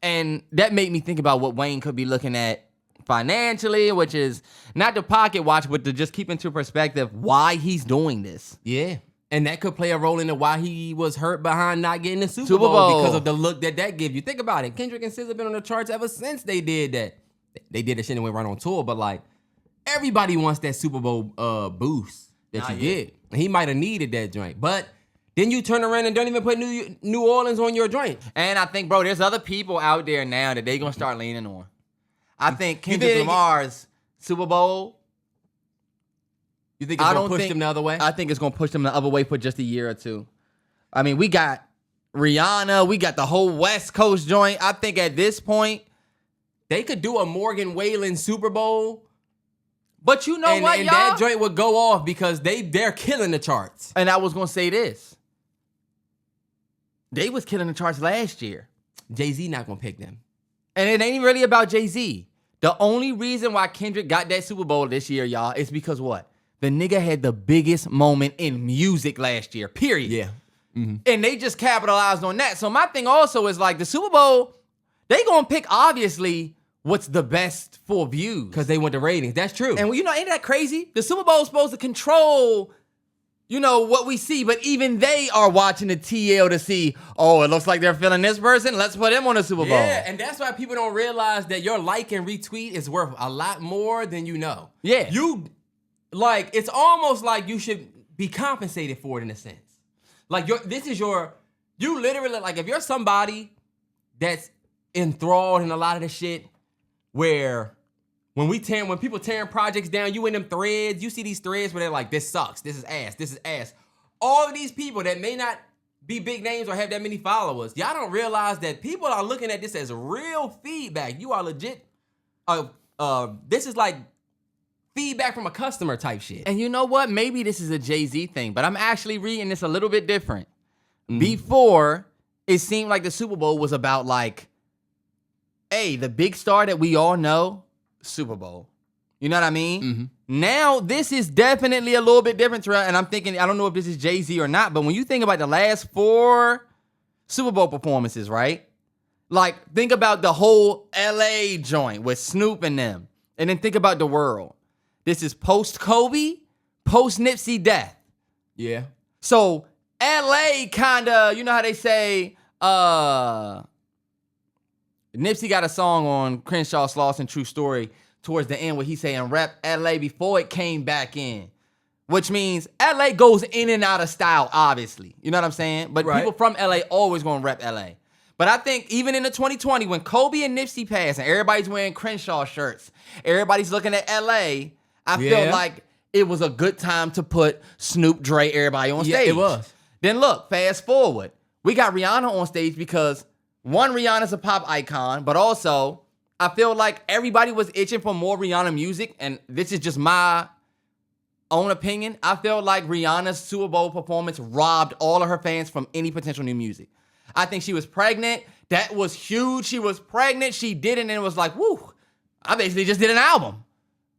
And that made me think about what Wayne could be looking at financially, which is not to pocket watch, but to just keep into perspective why he's doing this. Yeah. And that could play a role into why he was hurt behind not getting the Super Bowl because of the look that gives you. Think about it. Kendrick and SZA have been on the charts ever since they did that. They did that shit and went right on tour, but everybody wants that Super Bowl boost that you get. And he might have needed that joint. But then you turn around and don't even put New Orleans on your joint. And I think, bro, there's other people out there now that they gonna start leaning on. I think Kendrick Lamar's Super Bowl. You think it's going to push them the other way? I think it's going to push them the other way for just a year or two. I mean, we got Rihanna. We got the whole West Coast joint. I think at this point, they could do a Morgan Wallen Super Bowl. But you know what, y'all? And that joint would go off because they're killing the charts. And I was going to say this. They was killing the charts last year. Jay-Z not going to pick them. And it ain't really about Jay-Z. The only reason why Kendrick got that Super Bowl this year, y'all, is because what? The nigga had the biggest moment in music last year, period. Yeah. Mm-hmm. And they just capitalized on that. So my thing also is the Super Bowl, they gonna pick, obviously, what's the best for views. Because they want the ratings. That's true. And ain't that crazy? The Super Bowl is supposed to control, what we see, but even they are watching the TL to see, oh, it looks like they're feeling this person, let's put him on the Super Bowl. Yeah, and that's why people don't realize that your like and retweet is worth a lot more than you know. Yeah. It's almost like you should be compensated for it in a sense. You literally, if you're somebody that's enthralled in a lot of the shit where when people tearing projects down, you in them threads, you see these threads where they're like, this sucks, this is ass. All of these people that may not be big names or have that many followers, y'all don't realize that people are looking at this as real feedback. You are legit, this is like feedback from a customer type shit. And you know what? Maybe this is a Jay-Z thing, but I'm actually reading this a little bit different. Mm-hmm. Before, it seemed like the Super Bowl was about hey, the big star that we all know, Super Bowl. You know what I mean? Mm-hmm. Now, this is definitely a little bit different, Terrell, and I'm thinking, I don't know if this is Jay-Z or not, but when you think about the last 4 Super Bowl performances, right? Think about the whole LA joint with Snoop and them, and then think about the world. This is post-Kobe, post-Nipsey death. Yeah. So LA kinda, you know how they say, Nipsey got a song on Crenshaw, Sloss, and True Story towards the end where he's saying rep LA before it came back in. Which means LA goes in and out of style, obviously. You know what I'm saying? But people from LA always gonna rep LA. But I think even in the 2020, when Kobe and Nipsey passed and everybody's wearing Crenshaw shirts, everybody's looking at LA, I feel like it was a good time to put Snoop, Dre, everybody on stage. Yeah, it was. Then look, fast forward. We got Rihanna on stage because, one, Rihanna's a pop icon, but also, I feel like everybody was itching for more Rihanna music, and this is just my own opinion. I feel like Rihanna's Super Bowl performance robbed all of her fans from any potential new music. I think she was pregnant. That was huge. She was pregnant. She did it, and it was like, woo, I basically just did an album.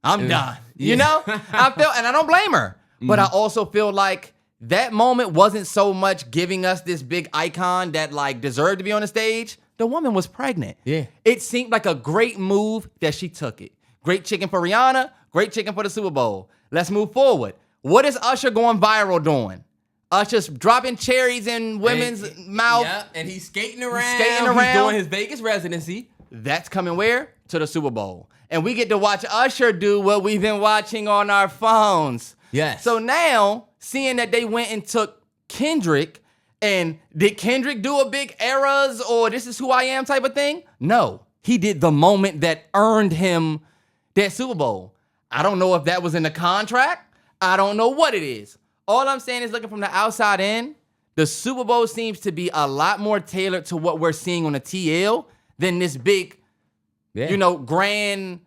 I'm done. You know? I feel, and I don't blame her. But I also feel like that moment wasn't so much giving us this big icon that like deserved to be on the stage. The woman was pregnant. Yeah. It seemed like a great move that she took it. Great chicken for Rihanna. Great chicken for the Super Bowl. Let's move forward. What is Usher going viral doing? Usher's dropping cherries in women's mouth. Yeah, and he's skating around. He's doing his Vegas residency. That's coming where? To the Super Bowl. And we get to watch Usher do what we've been watching on our phones. Yes. So now, seeing that they went and took Kendrick, and did Kendrick do a big eras or this is who I am type of thing? No. He did the moment that earned him that Super Bowl. I don't know if that was in the contract. I don't know what it is. All I'm saying is, looking from the outside in, the Super Bowl seems to be a lot more tailored to what we're seeing on the TL than this big, grand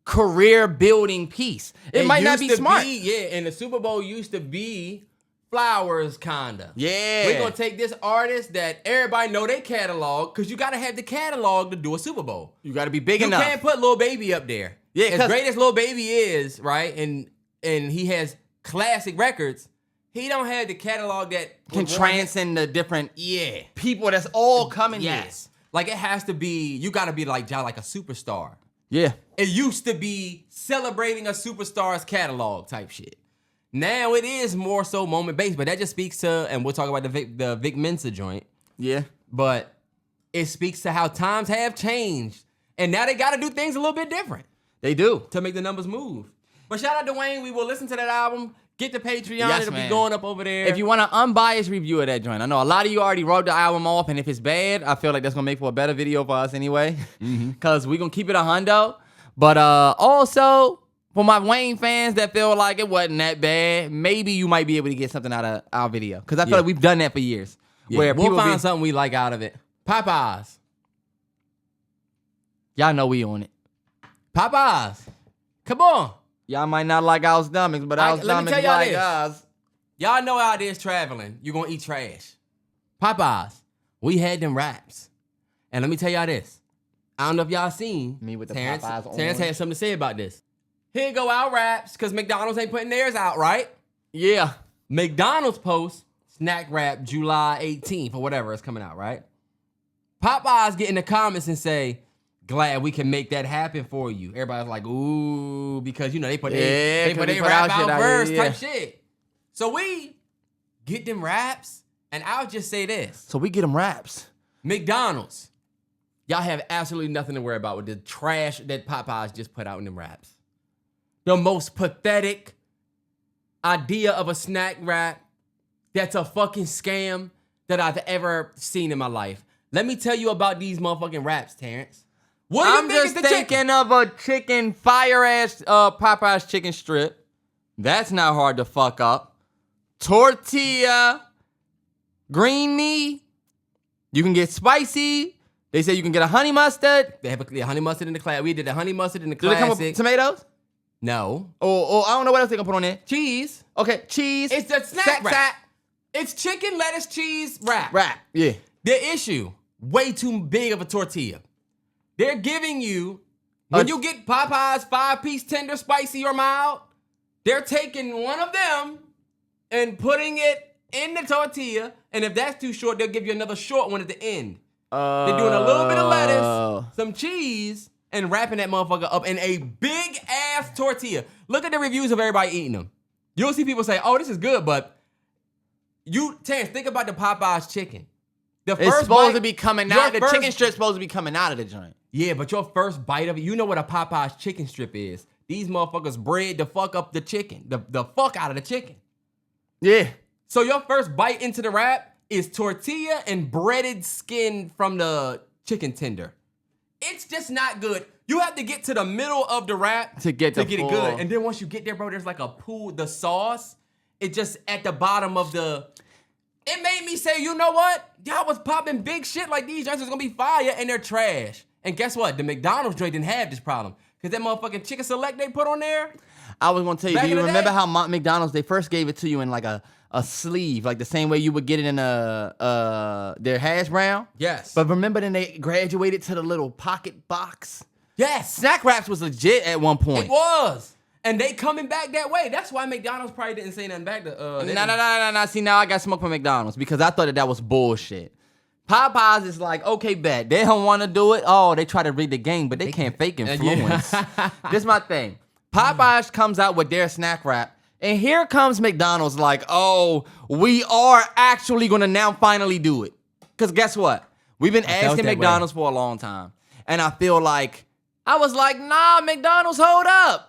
career building piece. It might not be smart. And the Super Bowl used to be flowers, kinda. Yeah. We're gonna take this artist that everybody know they catalog, because you gotta have the catalog to do a Super Bowl. You gotta be big enough. You can't put Lil Baby up there. Yeah, as great as Lil Baby is, right? And he has classic records. He don't have the catalog that can transcend the different people that's all coming here. Like it has to be, you gotta be like a superstar. Yeah. It used to be celebrating a superstar's catalog type shit. Now it is more so moment based, but that just speaks to, and we'll talk about the Vic Mensa joint. Yeah. But it speaks to how times have changed. And now they gotta do things a little bit different. They do. To make the numbers move. But shout out to Wayne. We will listen to that album. Get the Patreon. It'll be going up over there. If you want an unbiased review of that joint. I know a lot of you already wrote the album off, and if it's bad, I feel like that's going to make for a better video for us anyway. Because we're going to keep it a hundo. But also, for my Wayne fans that feel like it wasn't that bad, maybe you might be able to get something out of our video. Because I feel like we've done that for years. Where we'll find something we like out of it. Popeyes. Y'all know we on it. Popeyes. Come on. Y'all might not like our stomachs, but our stomachs like us. Y'all know how it is traveling. You're going to eat trash. Popeyes. We had them wraps. And let me tell y'all this. I don't know if y'all seen me with the Terrence. Popeyes Terrence had something to say about this. Here go our wraps, because McDonald's ain't putting theirs out, right? Yeah. McDonald's post snack wrap July 18th or whatever is coming out, right? Popeyes get in the comments and say, glad we can make that happen for you. Everybody's like, ooh, because they put their rap out first type shit. So we get them wraps, and I'll just say this. So we get them wraps. McDonald's, y'all have absolutely nothing to worry about with the trash that Popeyes just put out in them wraps. The most pathetic idea of a snack wrap that's a fucking scam that I've ever seen in my life. Let me tell you about these motherfucking wraps, Terrence. What do you I'm just thinking of a chicken, fire-ass Popeyes chicken strip. That's not hard to fuck up. Tortilla, green meat. You can get spicy. They say you can get a honey mustard. They have a honey mustard in the class. We did the honey mustard in the Do they come with classic. tomatoes? No. Or I don't know what else they can put on there. Cheese. Okay, cheese. It's the snack wrap. It's chicken, lettuce, cheese wrap. Wrap, yeah. The issue, way too big of a tortilla. They're giving you, when you get Popeyes 5-piece tender, spicy or mild, they're taking one of them and putting it in the tortilla, and if that's too short, they'll give you another short one at the end. They're doing a little bit of lettuce, some cheese, and wrapping that motherfucker up in a big-ass tortilla. Look at the reviews of everybody eating them. You'll see people say, oh, this is good, but Terrence, think about the Popeyes chicken. It's supposed to be coming out. The chicken strip's supposed to be coming out of the joint. Yeah, but your first bite of it, you know what a Popeyes chicken strip is. These motherfuckers bread the fuck up the chicken. The fuck out of the chicken. Yeah. So your first bite into the wrap is tortilla and breaded skin from the chicken tender. It's just not good. You have to get to the middle of the wrap to get it good. And then once you get there, bro, there's like a pool. The sauce, it just at the bottom of the... It made me say, you know what? Y'all was popping big shit like these joints was gonna be fire and they're trash. And guess what? The McDonald's joint didn't have this problem. Cause that motherfucking chicken select they put on there. I was gonna tell you, do you remember how McDonald's, they first gave it to you in like a sleeve, like the same way you would get it in their hash brown? Yes. But remember then they graduated to the little pocket box? Yes. Snack wraps was legit at one point. It was. And they coming back that way. That's why McDonald's probably didn't say nothing back to... No. See, now I got smoke from McDonald's because I thought that was bullshit. Popeyes is like, okay, bet. They don't want to do it. Oh, they try to read the game, but they can't fake influence. This is my thing. Popeyes comes out with their snack wrap, and here comes McDonald's like, oh, we are actually going to now finally do it. Because guess what? We've been asking McDonald's for a long time. And I feel like, I was like, nah, McDonald's, hold up.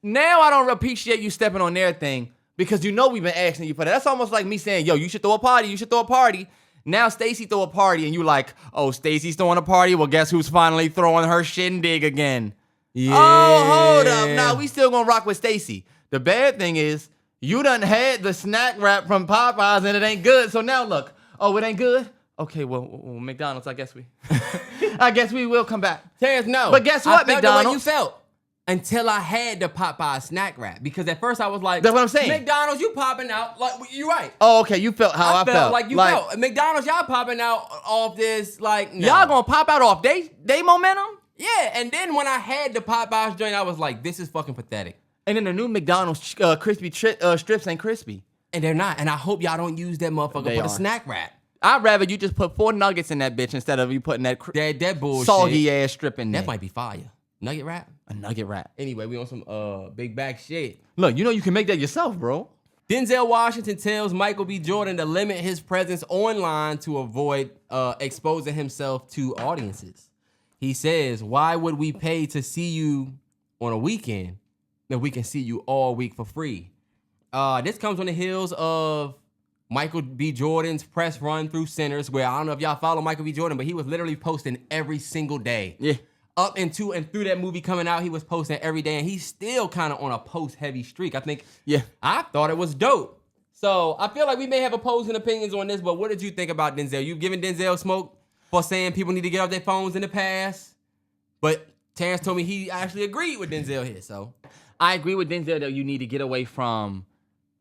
Now I don't appreciate you stepping on their thing because you know we've been asking you for that. That's almost like me saying, yo, you should throw a party. You should throw a party. Now Stacy throw a party and you like, oh, Stacy's throwing a party. Well, guess who's finally throwing her shindig again? Yeah. Oh, hold up. Nah, we still gonna rock with Stacy. The bad thing is you done had the snack wrap from Popeyes and it ain't good. So now look, oh, it ain't good? Okay, well, McDonald's, I guess we will come back. Terrence, no. But guess what, I felt McDonald's? the way you felt. Until I had the Popeye snack wrap. Because at first I was like, that's what I'm saying. McDonald's, you popping out. Like, you're right. Oh, okay. You felt how I felt. Like you felt. McDonald's, y'all popping out off this, like, no. Y'all gonna pop out off they momentum? Yeah, and then when I had the Popeyes joint, I was like, this is fucking pathetic. And then the new McDonald's crispy strips ain't crispy. And they're not. And I hope y'all don't use that motherfucker for the snack wrap. I'd rather you just put 4 nuggets in that bitch instead of you putting that bullshit. Soggy ass strip in there. That might be fire. Nugget wrap? A nugget wrap. Anyway, we on some big back shit. Look, you know you can make that yourself, bro. Denzel Washington tells Michael B. Jordan to limit his presence online to avoid exposing himself to audiences. He says, why would we pay to see you on a weekend when we can see you all week for free? This comes on the heels of Michael B. Jordan's press run through Sinners, where I don't know if y'all follow Michael B. Jordan, but he was literally posting every single day. Yeah. Up into and through that movie coming out, he was posting every day, and he's still kind of on a post-heavy streak. I think, I thought it was dope. So I feel like we may have opposing opinions on this, but what did you think about Denzel? You've given Denzel smoke for saying people need to get off their phones in the past, but Terrence told me he actually agreed with Denzel here, so. I agree with Denzel that you need to get away from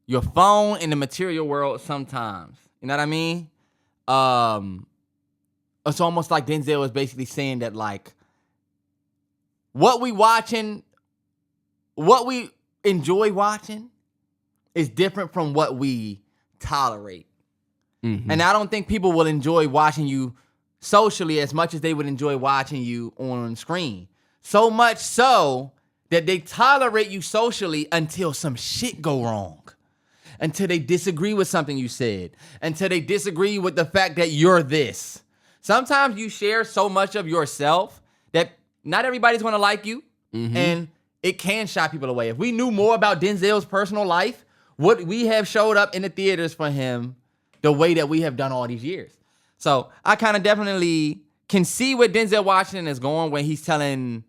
your phone in the material world sometimes. You know what I mean? It's almost like Denzel is basically saying that, like, what we enjoy watching is different from what we tolerate. Mm-hmm. And I don't think people will enjoy watching you socially as much as they would enjoy watching you on screen. So much so that they tolerate you socially until some shit go wrong. Until they disagree with something you said. Until they disagree with the fact that you're this. Sometimes you share so much of yourself that not everybody's gonna like you, and it can shy people away. If we knew more about Denzel's personal life, would we have showed up in the theaters for him the way that we have done all these years? So I kind of definitely can see where Denzel Washington is going when he's telling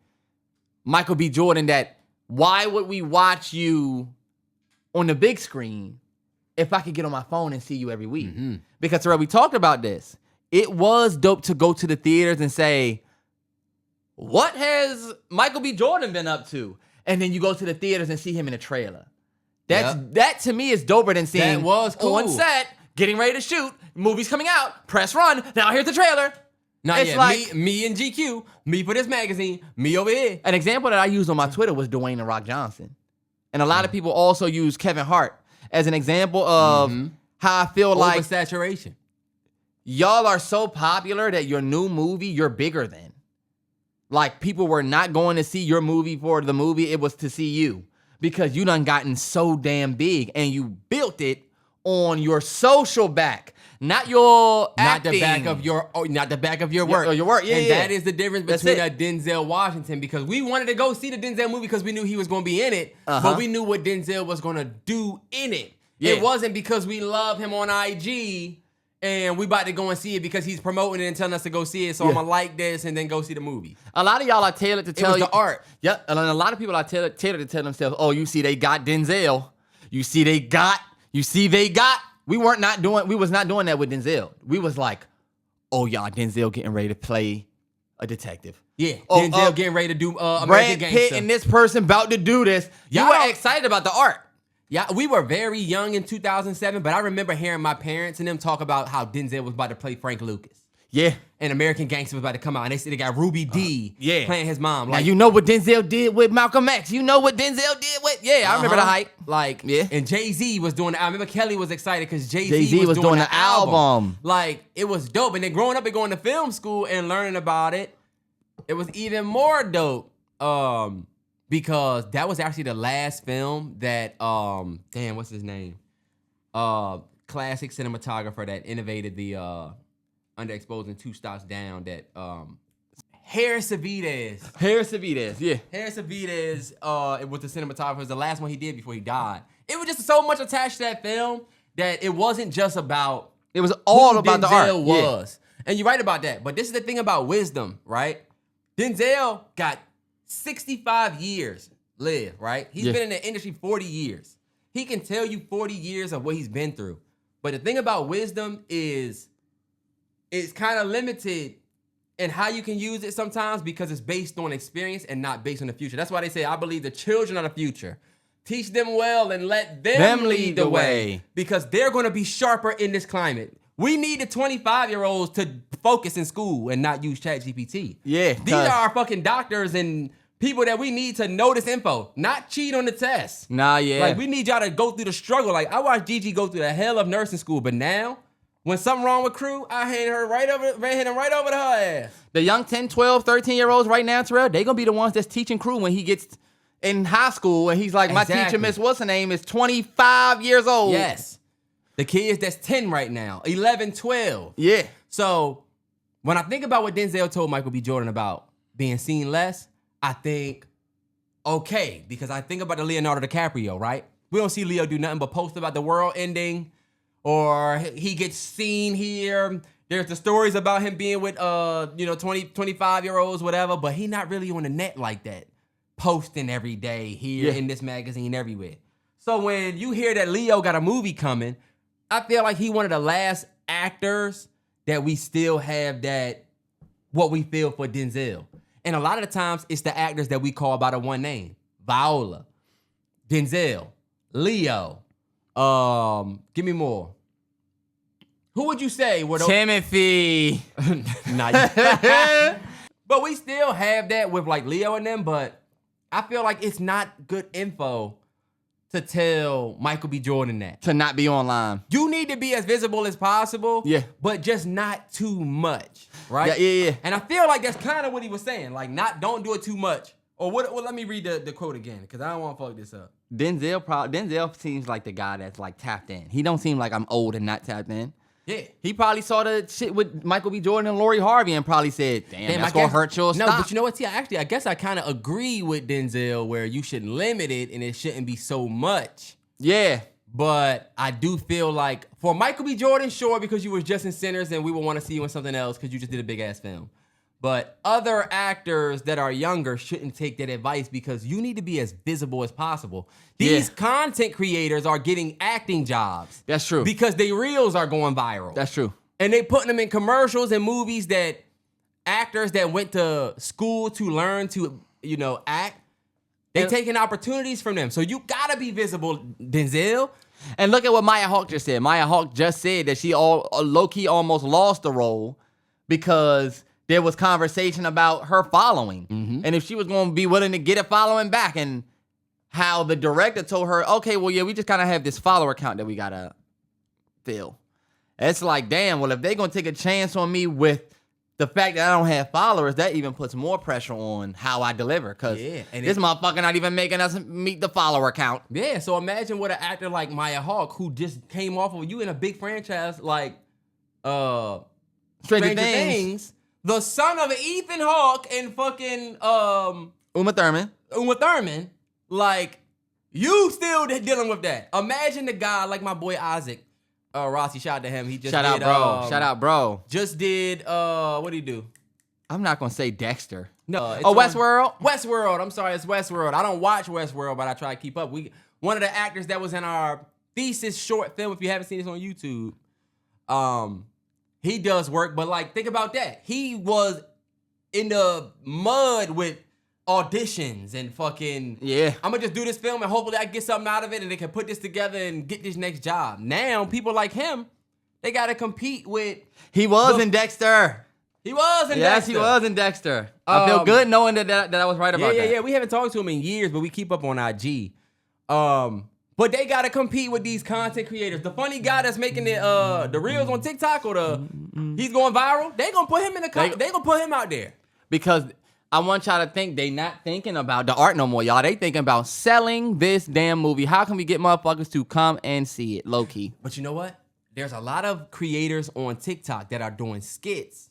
Michael B. Jordan that, why would we watch you on the big screen if I could get on my phone and see you every week? Mm-hmm. Because, Terrell, we talked about this. It was dope to go to the theaters and say, what has Michael B. Jordan been up to? And then you go to the theaters and see him in a trailer. That to me is doper than seeing that was cool. On set, getting ready to shoot, movies coming out, press run, now here's the trailer. Not yet. Like, me and GQ, me for this magazine, me over here. An example that I used on my Twitter was Dwayne The Rock Johnson. And a lot of people also use Kevin Hart as an example of how I feel like oversaturation. Y'all are so popular that your new movie, you're bigger than. Like, people were not going to see your movie for the movie. It was to see you because you done gotten so damn big and you built it on your social back, not your acting. Not the back of your work. Your work, yeah, and yeah. that is the difference between a Denzel Washington, because we wanted to go see the Denzel movie because we knew he was going to be in it, but we knew what Denzel was going to do in it. Yeah. It wasn't because we love him on IG and we about to go and see it because he's promoting it and telling us to go see it, so I'm going to like this and then go see the movie. A lot of y'all are tailored to tell you. It was the art. Yep, and a lot of people are tailored to tell themselves, oh, you see they got Denzel. You see they got. We was not doing that with Denzel. We was like, oh, y'all, Denzel getting ready to play a detective. Yeah, Denzel getting ready to do American Brad Gangster. Pitt and this person about to do this. You were excited about the art. Yeah, we were very young in 2007, but I remember hearing my parents and them talk about how Denzel was about to play Frank Lucas. Yeah. And American Gangster was about to come out, and they said they got Ruby D playing his mom. Like, now you know what Denzel did with Malcolm X. You know what Denzel did with... Yeah, I remember the hype. Like, and Jay-Z was doing... I remember Kelly was excited because Jay-Z was doing the album. Like, it was dope. And then growing up and going to film school and learning about it, it was even more dope. Because that was actually the last film that... damn, what's his name? Classic cinematographer that innovated the... Underexposed and Two Stops Down, that Harris Savides, yeah. Harris Savides, it was the cinematographer. It was the last one he did before he died. It was just so much attached to that film that it wasn't just about... It was all about Denzel the art. was. Yeah. And you're right about that. But this is the thing about wisdom, right? Denzel got 65 years live, right? He's been in the industry 40 years. He can tell you 40 years of what he's been through. But the thing about wisdom is... it's kind of limited in how you can use it sometimes because it's based on experience and not based on the future. That's why they say, I believe the children are the future. Teach them well and let them lead the way because they're going to be sharper in this climate. We need the 25-year-olds to focus in school and not use ChatGPT. Yeah. These are our fucking doctors and people that we need to know this info, not cheat on the test. Nah, yeah. Like, we need y'all to go through the struggle. Like, I watched Gigi go through the hell of nursing school, but now... when something wrong with Krew, I hit him right over to her ass. The young 10, 12, 13-year-olds right now, Terrell, they going to be the ones that's teaching Krew when he gets in high school and he's like, my teacher, Miss What's-her-name, is 25 years old. Yes. The kids that's 10 right now, 11, 12. Yeah. So when I think about what Denzel told Michael B. Jordan about being seen less, I think, okay, because I think about the Leonardo DiCaprio, right? We don't see Leo do nothing but post about the world ending, or he gets seen here. There's the stories about him being with 20, 25-year-olds, whatever, but he not really on the net like that, posting every day here in this magazine, everywhere. So when you hear that Leo got a movie coming, I feel like he one of the last actors that we still have that what we feel for Denzel. And a lot of the times it's the actors that we call by the one name. Viola, Denzel, Leo. Give me more. Who would you say were those? Timothy. Not yet. But we still have that with like Leo and them, but I feel like it's not good info to tell Michael B. Jordan that. To not be online. You need to be as visible as possible, but just not too much, right? Yeah. And I feel like that's kind of what he was saying, like don't do it too much. Or what? Well, let me read the quote again, because I don't want to fuck this up. Denzel seems like the guy that's like tapped in. He don't seem like I'm old and not tapped in. Yeah. He probably saw the shit with Michael B. Jordan and Lori Harvey and probably said, damn that's going to hurt your No, stop. but you know what? See, I guess I kind of agree with Denzel where you should limit it and it shouldn't be so much. Yeah. But I do feel like for Michael B. Jordan, sure, because you was just in Sinners and we would want to see you in something else because you just did a big-ass film. But other actors that are younger shouldn't take that advice because you need to be as visible as possible. These content creators are getting acting jobs. That's true. Because their reels are going viral. That's true. And they putting them in commercials and movies that actors that went to school to learn to, act, they taking opportunities from them. So you gotta be visible, Denzel. And look at what Maya Hawke just said. Maya Hawke just said that she low-key almost lost the role because there was conversation about her following. Mm-hmm. And if she was going to be willing to get a following back, and how the director told her, okay, well, yeah, we just kind of have this follower count that we got to fill. It's like, damn, well, if they're going to take a chance on me with the fact that I don't have followers, that even puts more pressure on how I deliver. Because this motherfucker not even making us meet the follower count. Yeah, so imagine what an actor like Maya Hawke, who just came off of you in a big franchise like Stranger Things, the son of Ethan Hawke and fucking Uma Thurman, like, you still dealing with that. Imagine the guy like my boy Isaac Rossi, shout out to him. He just shout out, bro. Just did what did he do? I'm not gonna say Dexter. No, it's Westworld. Westworld. I'm sorry, it's Westworld. I don't watch Westworld, but I try to keep up. One of the actors that was in our thesis short film, if you haven't seen this on YouTube, he does work. But like, think about that. He was in the mud with auditions and fucking, I'm gonna just do this film and hopefully I get something out of it and they can put this together and get this next job. Now people like him, they gotta compete with. He was in Dexter. He was in Dexter. Yes, he was in Dexter. I feel good knowing that I was right about that. Yeah. We haven't talked to him in years, but we keep up on IG. But they gotta compete with these content creators. The funny guy that's making the reels on TikTok or he's going viral. They gonna put him in the they gonna put him out there because. I want y'all to think they not thinking about the art no more, y'all. They thinking about selling this damn movie. How can we get motherfuckers to come and see it, low key? But you know what? There's a lot of creators on TikTok that are doing skits.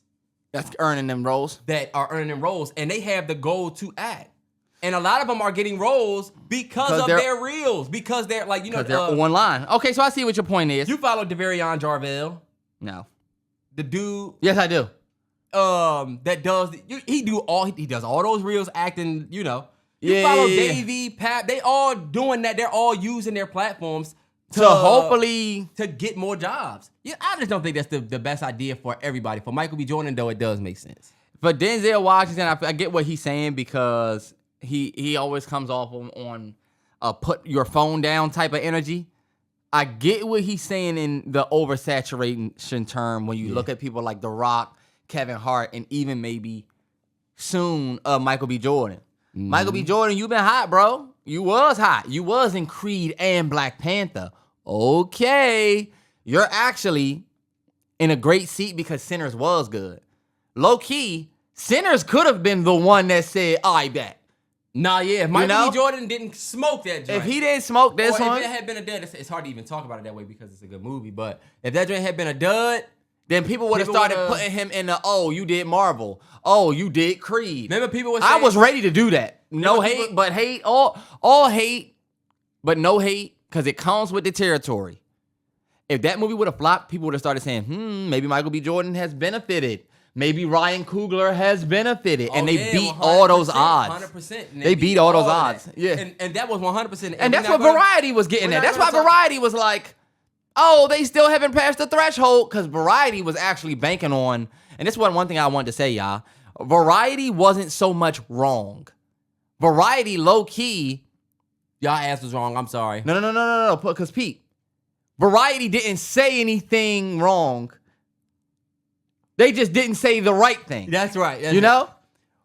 That's earning them roles. And they have the goal to act. And a lot of them are getting roles because of their reels. Because they're like, you know, they're online. Okay, so I see what your point is. You follow Devarion Jarvell? No. The dude? Yes, I do. That does he does all those reels acting, you know. You follow Davey, Pap, they all doing that. They're all using their platforms to hopefully to get more jobs. Yeah, I just don't think that's the best idea for everybody. For Michael B. Jordan, though, it does make sense. For Denzel Washington, I get what he's saying because he always comes off on a put your phone down type of energy. I get what he's saying in the oversaturation term when you look at people like The Rock, Kevin Hart, and even maybe soon Michael B. Jordan. Michael B. Jordan, you been hot, bro. You was hot. You was in Creed and Black Panther. Okay. You're actually in a great seat because Sinners was good. Low key, Sinners could have been the one that said, I bet. Nah, yeah. If Michael B. Jordan didn't smoke that joint. If he didn't smoke this one. If it had been a dud, it's hard to even talk about it that way because it's a good movie. But if that joint had been a dud, then people would have started putting him in the, oh, you did Marvel. Oh, you did Creed. Remember people were saying, I was ready to do that. No hate, but hate. All hate, but no hate, because it comes with the territory. If that movie would have flopped, people would have started saying, maybe Michael B. Jordan has benefited. Maybe Ryan Coogler has benefited. And they beat all those odds. 100%. They beat all those odds. Yeah. And that was 100%. And that's what Variety was getting at. That's why Variety was like, oh, they still haven't passed the threshold, because Variety was actually banking on, and this was one thing I wanted to say, y'all. Variety wasn't so much wrong. Variety, low-key. Y'all ass was wrong. I'm sorry. No. Because, Pete, Variety didn't say anything wrong. They just didn't say the right thing. That's right. You know?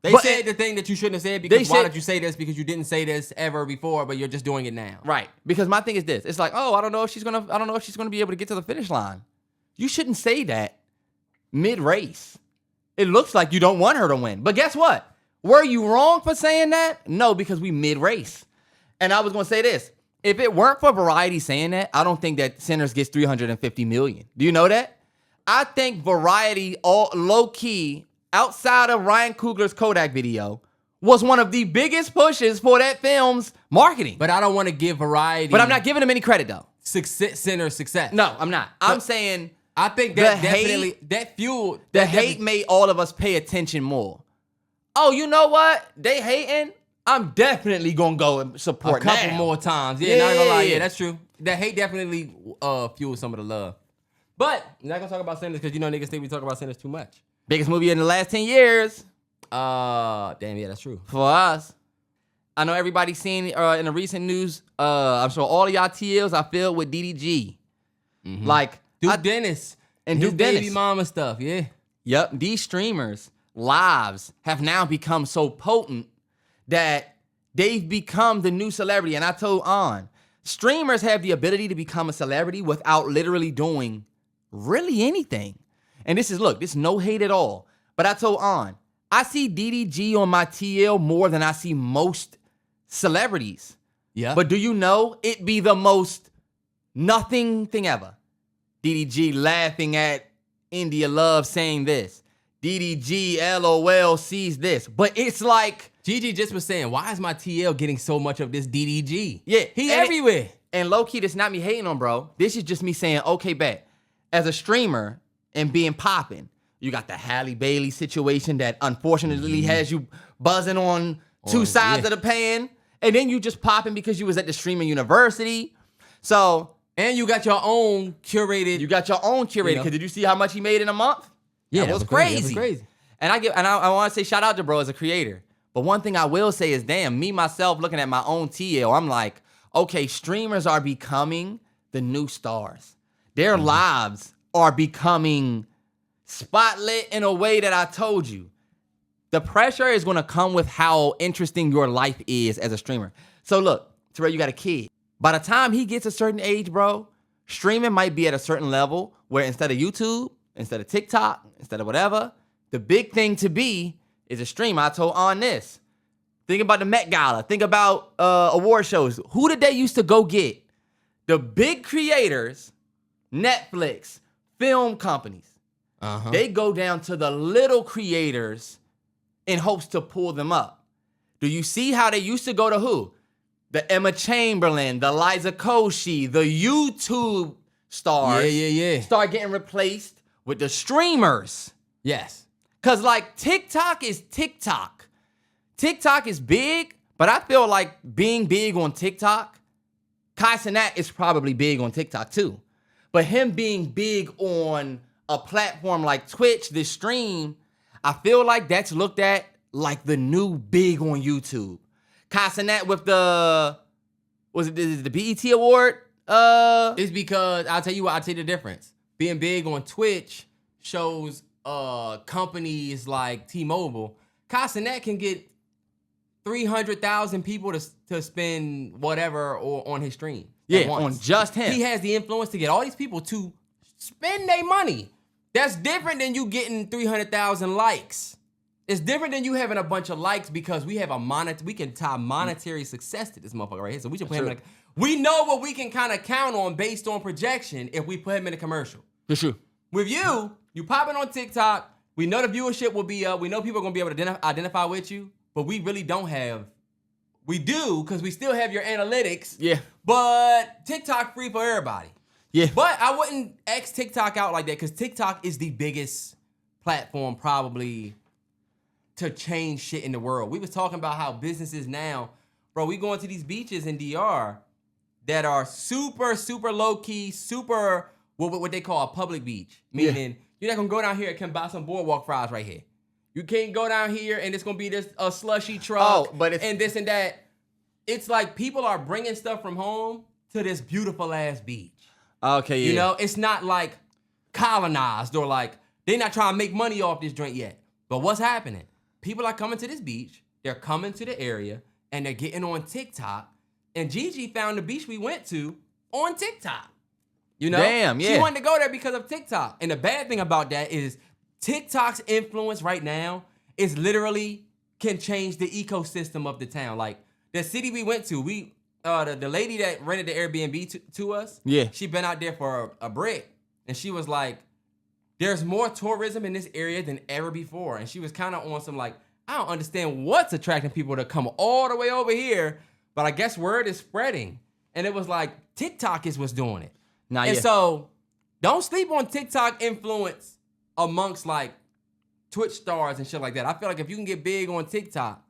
They said the thing that you shouldn't have said because why did you say this? Because you didn't say this ever before, but you're just doing it now. Right. Because my thing is this. It's like, oh, I don't know if she's gonna be able to get to the finish line. You shouldn't say that mid-race. It looks like you don't want her to win. But guess what? Were you wrong for saying that? No, because we mid-race. And I was gonna say this. If it weren't for Variety saying that, I don't think that Sinners gets $350 million. Do you know that? I think Variety, all low-key, outside of Ryan Coogler's Kodak video, was one of the biggest pushes for that film's marketing. But I don't want to give Variety. But I'm not giving them any credit, though. Sinners success. No, I'm not. I'm saying I think that definitely that fueled the hate made all of us pay attention more. Oh, you know what? They hating. I'm definitely gonna go and support a couple more times. Yeah, not gonna lie. Yeah, that's true. That hate definitely fueled some of the love. But I'm not gonna talk about Sinners because you know niggas think we talk about Sinners too much. Biggest movie in the last 10 years. Damn, yeah, that's true. For us. I know everybody's seen in the recent news, I'm sure all of y'all TLs are filled with DDG. Mm-hmm. Like Duke Dennis. And Duke Dennis. Baby mama stuff, yeah. Yep, these streamers' lives have now become so potent that they've become the new celebrity. And I told streamers have the ability to become a celebrity without literally doing really anything. And this is no hate at all. But I told On, I see DDG on my TL more than I see most celebrities. Yeah. But do you know it be the most nothing thing ever? DDG laughing at India Love saying this. DDG LOL sees this. But it's like... Gigi just was saying, why is my TL getting so much of this DDG? Yeah. He everywhere. And low-key, this not me hating on bro. This is just me saying, okay, bet. As a streamer and being popping, you got the Halle Bailey situation that unfortunately has you buzzing on two sides of the pan. And then you just popping because you was at the streaming university. So... And you got your own curated. You got your own curated. Because did you see how much he made in a month? Yeah, that was crazy. That was crazy. And I want to say shout out to bro as a creator. But one thing I will say is, damn, me myself looking at my own TL, I'm like, okay, streamers are becoming the new stars. Their lives are becoming spotlit in a way that I told you. The pressure is going to come with how interesting your life is as a streamer. So look, Terrell, you got a kid. By the time he gets a certain age, bro, streaming might be at a certain level where instead of YouTube, instead of TikTok, instead of whatever, the big thing to be is a streamer. I told On this. Think about the Met Gala. Think about award shows. Who did they used to go get? The big creators, Netflix, film companies. They go down to the little creators in hopes to pull them up. Do you see how they used to go to who? The Emma Chamberlain, the Liza Koshy, the YouTube stars. Yeah. Start getting replaced with the streamers. Yes. Because, like, TikTok is TikTok. TikTok is big, but I feel like being big on TikTok, Kai Cenat is probably big on TikTok, too. But him being big on a platform like Twitch, this stream, I feel like that's looked at like the new big on YouTube. Kai Cenat with the BET award? It's because, I'll tell you the difference. Being big on Twitch shows companies like T-Mobile. Kai Cenat can get 300,000 people to spend whatever on his stream. Yeah, on just him. He has the influence to get all these people to spend their money. That's different than you getting 300,000 likes. It's different than you having a bunch of likes because we have we can tie monetary success to this motherfucker right here. So we should put him in we know what we can kind of count on based on projection if we put him in a commercial. For sure. With you popping on TikTok, we know the viewership will be up. We know people are going to be able to identify with you, but we really don't have. We do because we still have your analytics. Yeah. But TikTok free for everybody. Yeah. But I wouldn't X TikTok out like that because TikTok is the biggest platform probably to change shit in the world. We was talking about how businesses now, bro, we going to these beaches in DR that are super, super low-key, super, what they call a public beach. Meaning, you're not going to go down here and can buy some boardwalk fries right here. You can't go down here and it's going to be this a slushy truck and this and that. It's like people are bringing stuff from home to this beautiful-ass beach. Okay, yeah. You know, it's not like colonized or like they're not trying to make money off this joint yet. But what's happening? People are coming to this beach, they're coming to the area, and they're getting on TikTok. And Gigi found the beach we went to on TikTok. You know? Damn, yeah. She wanted to go there because of TikTok. And the bad thing about that is TikTok's influence right now is literally can change the ecosystem of the town. Like the city we went to, the lady that rented the Airbnb to us, she been out there for a break. And she was like, there's more tourism in this area than ever before. And she was kind of on some like, I don't understand what's attracting people to come all the way over here, but I guess word is spreading. And it was like, TikTok is what's doing it. So don't sleep on TikTok influence amongst like Twitch stars and shit like that. I feel like if you can get big on TikTok,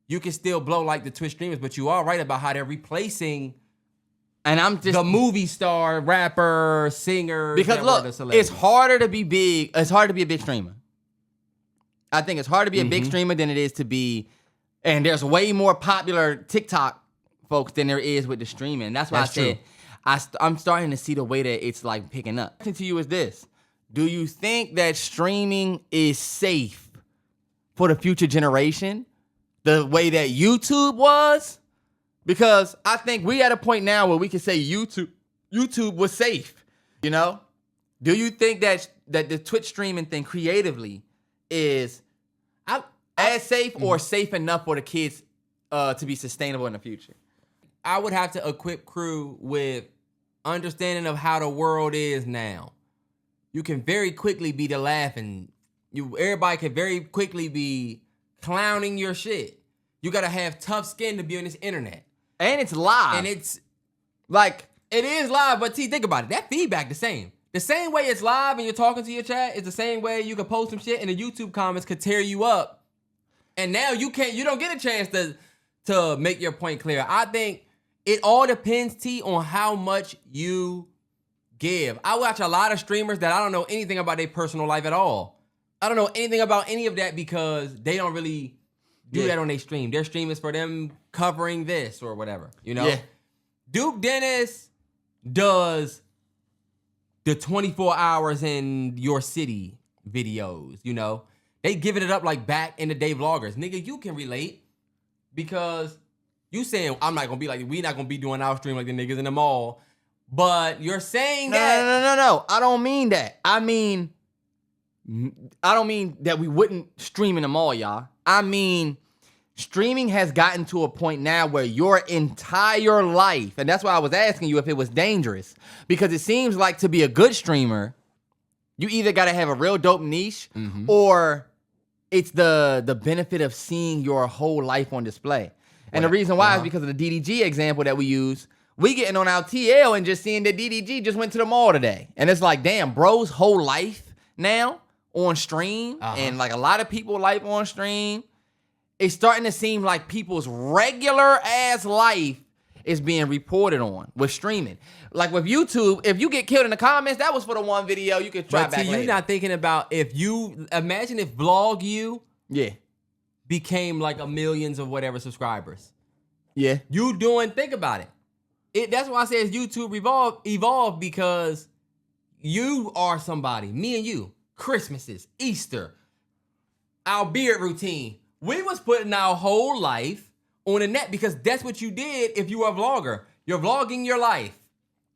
you can still blow like the Twitch streamers, but you are right about how they're replacing the movie star, rapper, singer. Because look, it's harder to be big. It's hard to be a big streamer. I think it's harder to be a big streamer than it is to be, and there's way more popular TikTok folks than there is with the streaming. That's why I said I'm starting to see the way that it's like picking up. The question to you is this: do you think that streaming is safe for the future generation, the way that YouTube was? Because I think we at a point now where we can say YouTube was safe, you know? Do you think that the Twitch streaming thing creatively is as safe or safe enough for the kids to be sustainable in the future. I would have to equip Krew with understanding of how the world is now. You can very quickly be the laughing. Everybody can very quickly be clowning your shit. You gotta have tough skin to be on this internet. And it's live. And it's like, it is live, but think about it. That feedback the same. The same way it's live and you're talking to your chat is the same way you can post some shit and the YouTube comments could tear you up. And now you don't get a chance to make your point clear. I think it all depends, T, on how much you give. I watch a lot of streamers that I don't know anything about their personal life at all. I don't know anything about any of that because they don't really do that on their stream. Their stream is for them covering this or whatever, you know? Yeah. Duke Dennis does the 24 hours in your city videos, you know? They giving it up like back in the day vloggers. Nigga, you can relate because you saying, we not gonna be doing our stream like the niggas in the mall. But you're saying that. No. I don't mean that. I don't mean that we wouldn't stream in the mall, y'all. I mean, streaming has gotten to a point now where your entire life, and that's why I was asking you if it was dangerous, because it seems like to be a good streamer, you either got to have a real dope niche or it's the benefit of seeing your whole life on display. And the reason why is because of the DDG example that we use. We getting on our TL and just seeing that DDG just went to the mall today. And it's like, damn, bro's whole life now on stream and like a lot of people life on stream, it's starting to seem like people's regular ass life is being reported on with streaming. Like with YouTube, if you get killed in the comments, that was for the one video. You could try back later. You're not thinking about imagine if Vlog You became like a millions of whatever subscribers. Yeah. Think about it. That's why I say it's YouTube evolve because you are somebody, me and you, Christmases, Easter, our beard routine. We was putting our whole life on the net because that's what you did if you were a vlogger. You're vlogging your life.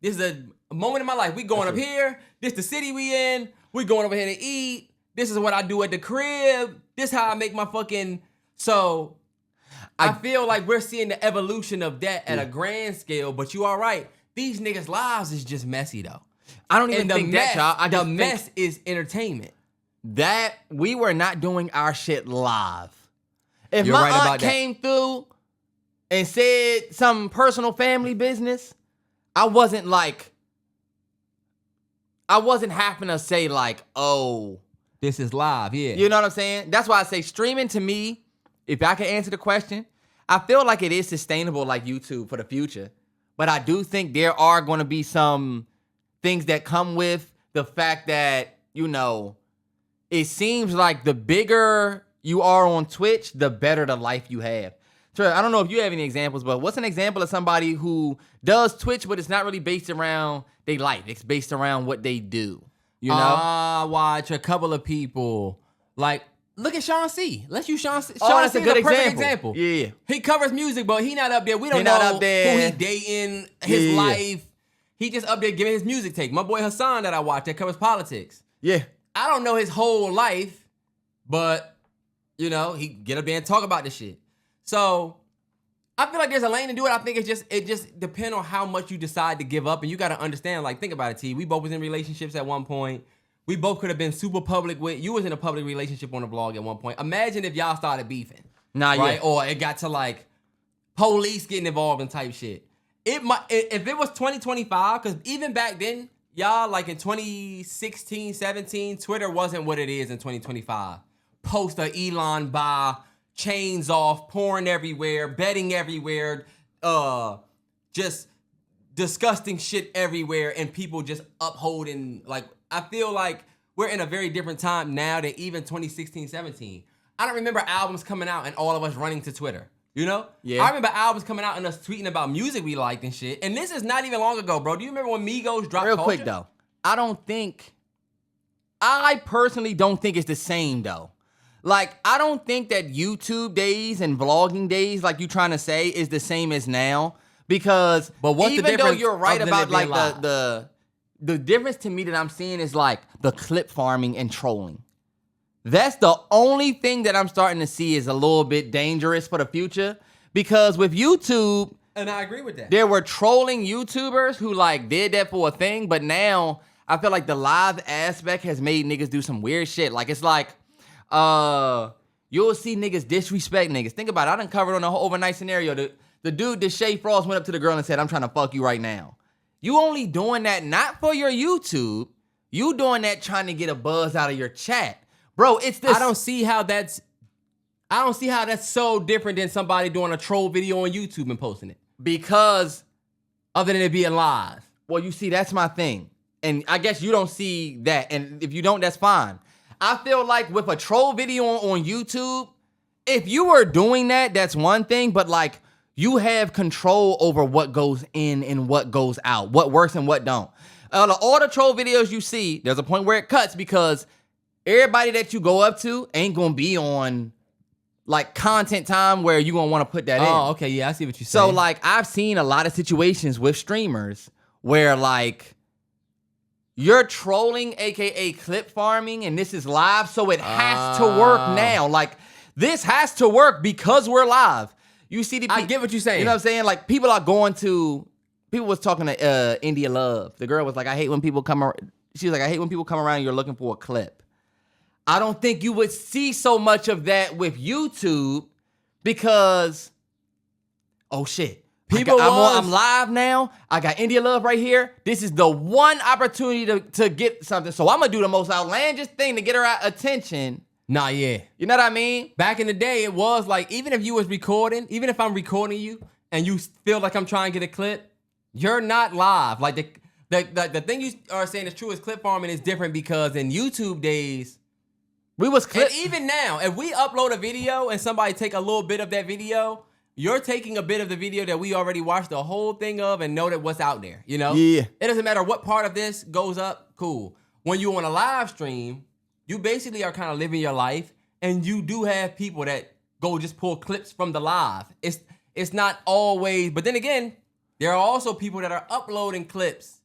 This is a moment in my life. We going up here. This the city we in. We going over here to eat. This is what I do at the crib. This how I make my fucking... So... I feel like we're seeing the evolution of that at a grand scale, but you are right. These niggas' lives is just messy, though. I don't even think that, y'all. The mess is entertainment. That we were not doing our shit live. If my aunt came through and said some personal family business, I wasn't having to say like, oh. This is live, yeah. You know what I'm saying? That's why I say streaming to me, if I can answer the question, I feel like it is sustainable like YouTube for the future. But I do think there are going to be some things that come with the fact that, you know, it seems like the bigger you are on Twitch, the better the life you have. Terrell, I don't know if you have any examples, but what's an example of somebody who does Twitch, but it's not really based around their life. It's based around what they do, you know? I watch a couple of people like... Look at Sean C. Let's use Sean C. That's C a good is perfect example. Yeah. He covers music, but he not up there. We don't know who he dating, his life. He just up there giving his music take. My boy Hassan that I watch that covers politics. Yeah. I don't know his whole life, but, you know, he get up there and talk about this shit. So, I feel like there's a lane to do it. I think it just depends on how much you decide to give up. And you got to understand, like, think about it, T. We both was in relationships at one point. We both could have been super public with. You was in a public relationship on the vlog at one point. Imagine if y'all started beefing. Right? Or it got to like police getting involved in type shit. It might, if it was 2025, because even back then, y'all, like in 2016, 17, Twitter wasn't what it is in 2025. Poster Elon by, chains off, porn everywhere, betting everywhere, just disgusting shit everywhere, and people just upholding, like, I feel like we're in a very different time now than even 2016, 17. I don't remember albums coming out and all of us running to Twitter, you know? Yeah. I remember albums coming out and us tweeting about music we liked and shit. And this is not even long ago, bro. Do you remember when Migos dropped Real Culture? quick, though. I personally don't think it's the same, though. Like, I don't think that YouTube days and vlogging days, like you trying to say, is the same as now. Because but what's even the difference though you're right about like the the difference to me that I'm seeing is like the clip farming and trolling. That's the only thing that I'm starting to see is a little bit dangerous for the future. Because with YouTube, and I agree with that. There were trolling YouTubers who like did that for a thing, but now I feel like the live aspect has made niggas do some weird shit. Like it's like, you'll see niggas disrespect niggas. Think about it. I done covered on the whole overnight scenario. The dude, Shay Frost, went up to the girl and said, "I'm trying to fuck you right now." You only doing that not for your YouTube. You doing that trying to get a buzz out of your chat, bro. It's this. I don't see how that's so different than somebody doing a troll video on YouTube and posting it. Because other than it being live. Well, you see, that's my thing. And I guess you don't see that. And if you don't, that's fine. I feel like with a troll video on YouTube, if you were doing that, that's one thing. But like, you have control over what goes in and what goes out, what works and what don't. All the troll videos you see, there's a point where it cuts because everybody that you go up to ain't gonna be on like content time where you gonna want to put that in. Oh, okay, yeah, I see what you're saying. So like I've seen a lot of situations with streamers where like you're trolling, aka clip farming, and this is live, so it has to work now. Like this has to work because we're live. You see I get what you're saying. You know what I'm saying? Like people was talking to India Love. The girl was like, I hate when people come around. She was like, I hate when people come around and you're looking for a clip. I don't think you would see so much of that with YouTube because, oh shit, I'm live now. I got India Love right here. This is the one opportunity to get something. So I'm gonna do the most outlandish thing to get her attention. Nah, yeah. You know what I mean? Back in the day, it was like, even if you was recording, even if I'm recording you and you feel like I'm trying to get a clip, you're not live. Like the thing you are saying is true is clip farming is different because in YouTube days, and even now, if we upload a video and somebody take a little bit of that video, you're taking a bit of the video that we already watched the whole thing of and know that what's out there, you know? Yeah. It doesn't matter what part of this goes up, cool. When you on a live stream, you basically are kind of living your life and you do have people that go just pull clips from the live. It's not always, but then again, there are also people that are uploading clips.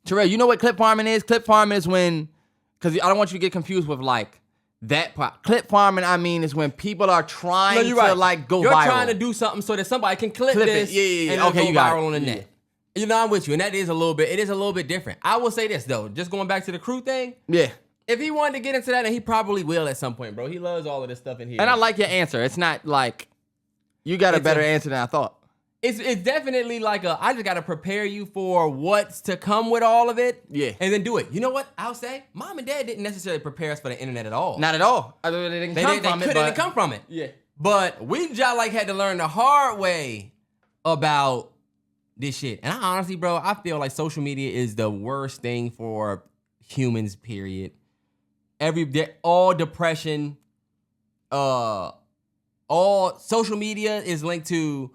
Terrell, you know what clip farming is? Clip farming is when, because I don't want you to get confused with like, that part. Clip farming, I mean, is when people are trying to like go viral. You're trying to do something so that somebody can clip this and okay, go viral on the net. You know, I'm with you, and it is a little bit different. I will say this though, just going back to the Krew thing. Yeah. If he wanted to get into that, and he probably will at some point, bro. He loves all of this stuff in here. And I like your answer. It's not like you got a better answer than I thought. It's definitely like I just got to prepare you for what's to come with all of it. Yeah. And then do it. You know what I'll say? Mom and dad didn't necessarily prepare us for the internet at all. Not at all. They didn't come from it. Yeah. But we just like had to learn the hard way about this shit. And I honestly, bro, I feel like social media is the worst thing for humans, period. All depression, all social media is linked to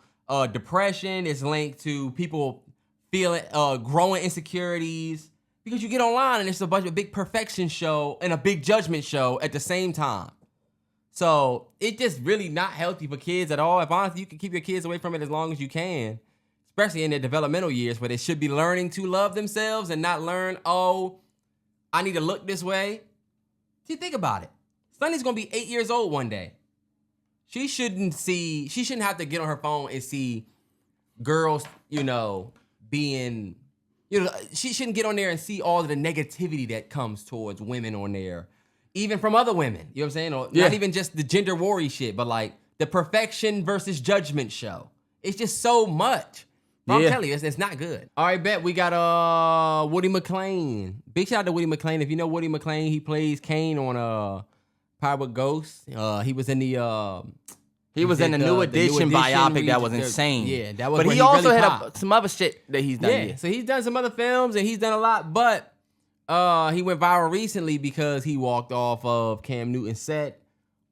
depression, is linked to people feeling growing insecurities because you get online and it's a bunch of big perfection show and a big judgment show at the same time. So it's just really not healthy for kids at all. If honestly you can keep your kids away from it as long as you can, especially in their developmental years where they should be learning to love themselves and not learn, oh, I need to look this way. See, think about it. Sonny's gonna be 8 years old one day. She shouldn't have to get on her phone and see girls, being, she shouldn't get on there and see all of the negativity that comes towards women on there, even from other women, you know what I'm saying? Or not even just the gender war shit, but like the perfection versus judgment show. It's just so much. I'm telling you, it's not good. All right, bet we got Woody McClain. Big shout out to Woody McClain. If you know Woody McClain, he plays Kane on Power with Ghosts. He was in the the New Edition biopic that was insane. Yeah, that was. But he also really had some other shit that he's done. Yeah, so he's done some other films and he's done a lot. But he went viral recently because he walked off of Cam Newton's set.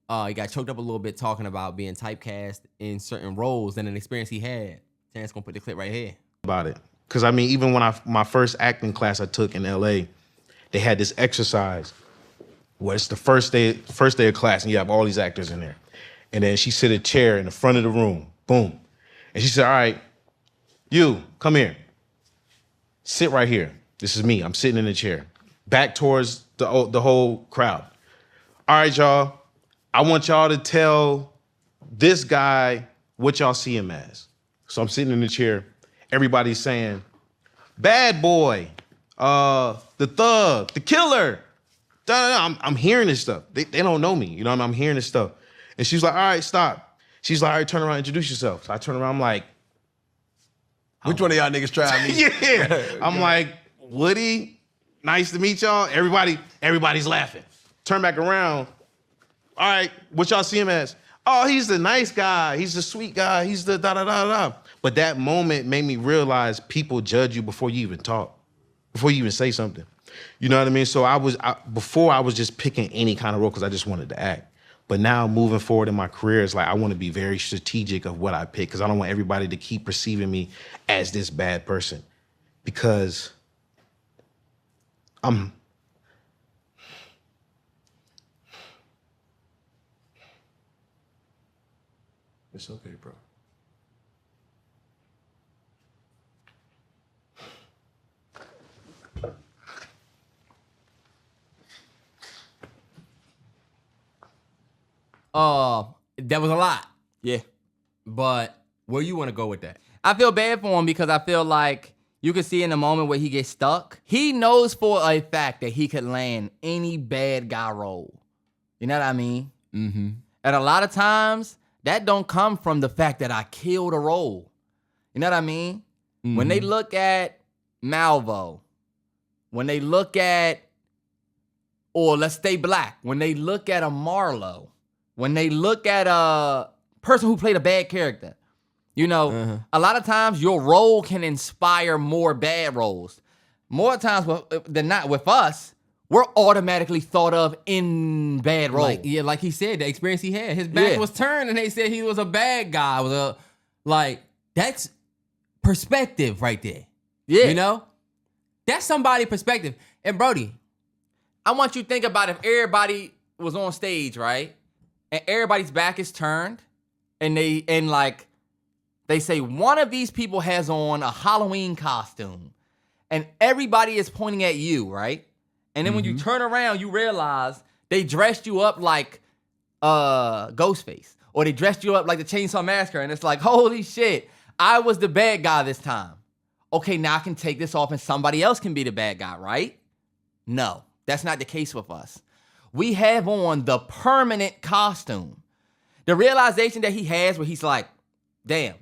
He got choked up a little bit talking about being typecast in certain roles and an experience he had. Terrence gonna put the clip right here. About it, because I mean, even when my first acting class I took in LA, they had this exercise where it's the first day of class and you have all these actors in there. And then she sit a chair in the front of the room, boom. And she said, all right, you, come here. Sit right here. This is me, I'm sitting in the chair. Back towards the whole crowd. all right, y'all, I want y'all to tell this guy what y'all see him as. So I'm sitting in the chair. Everybody's saying, bad boy, the thug, the killer. I'm hearing this stuff. They don't know me. You know what I mean? I'm hearing this stuff. And she's like, all right, stop. She's like, all right, turn around, introduce yourself. So I turn around, I'm like, which one of y'all niggas trying me? yeah. I'm like, Woody, nice to meet y'all. Everybody's laughing. Turn back around. All right, what y'all see him as? Oh, he's the nice guy. He's the sweet guy. He's the da-da-da-da. But that moment made me realize people judge you before you even talk, before you even say something. You know what I mean? So before I was just picking any kind of role because I just wanted to act. But now moving forward in my career, it's like I want to be very strategic of what I pick because I don't want everybody to keep perceiving me as this bad person because It's okay, bro. That was a lot. Yeah. But where you want to go with that? I feel bad for him because I feel like you can see in the moment where he gets stuck. He knows for a fact that he could land any bad guy role. You know what I mean? Mm-hmm. And a lot of times, that don't come from the fact that I killed a role. You know what I mean? Mm-hmm. When they look at Malvo, when they look at, or let's stay black, when they look at a Marlo, when they look at a person who played a bad character, you know, a lot of times your role can inspire more bad roles. More times than not with us, we're automatically thought of in bad roles. Like he said, the experience he had, his back was turned and they said he was a bad guy. That's perspective right there. Yeah. You know? That's somebody's perspective. And Brody, I want you to think about if everybody was on stage, right? And everybody's back is turned and they say one of these people has on a Halloween costume and everybody is pointing at you, right? And then when you turn around, you realize they dressed you up like Ghostface, or they dressed you up like the Chainsaw Massacre, and it's like, holy shit, I was the bad guy this time. Okay, now I can take this off and somebody else can be the bad guy, right? No, that's not the case with us. We have on the permanent costume. The realization that he has where he's like, damn,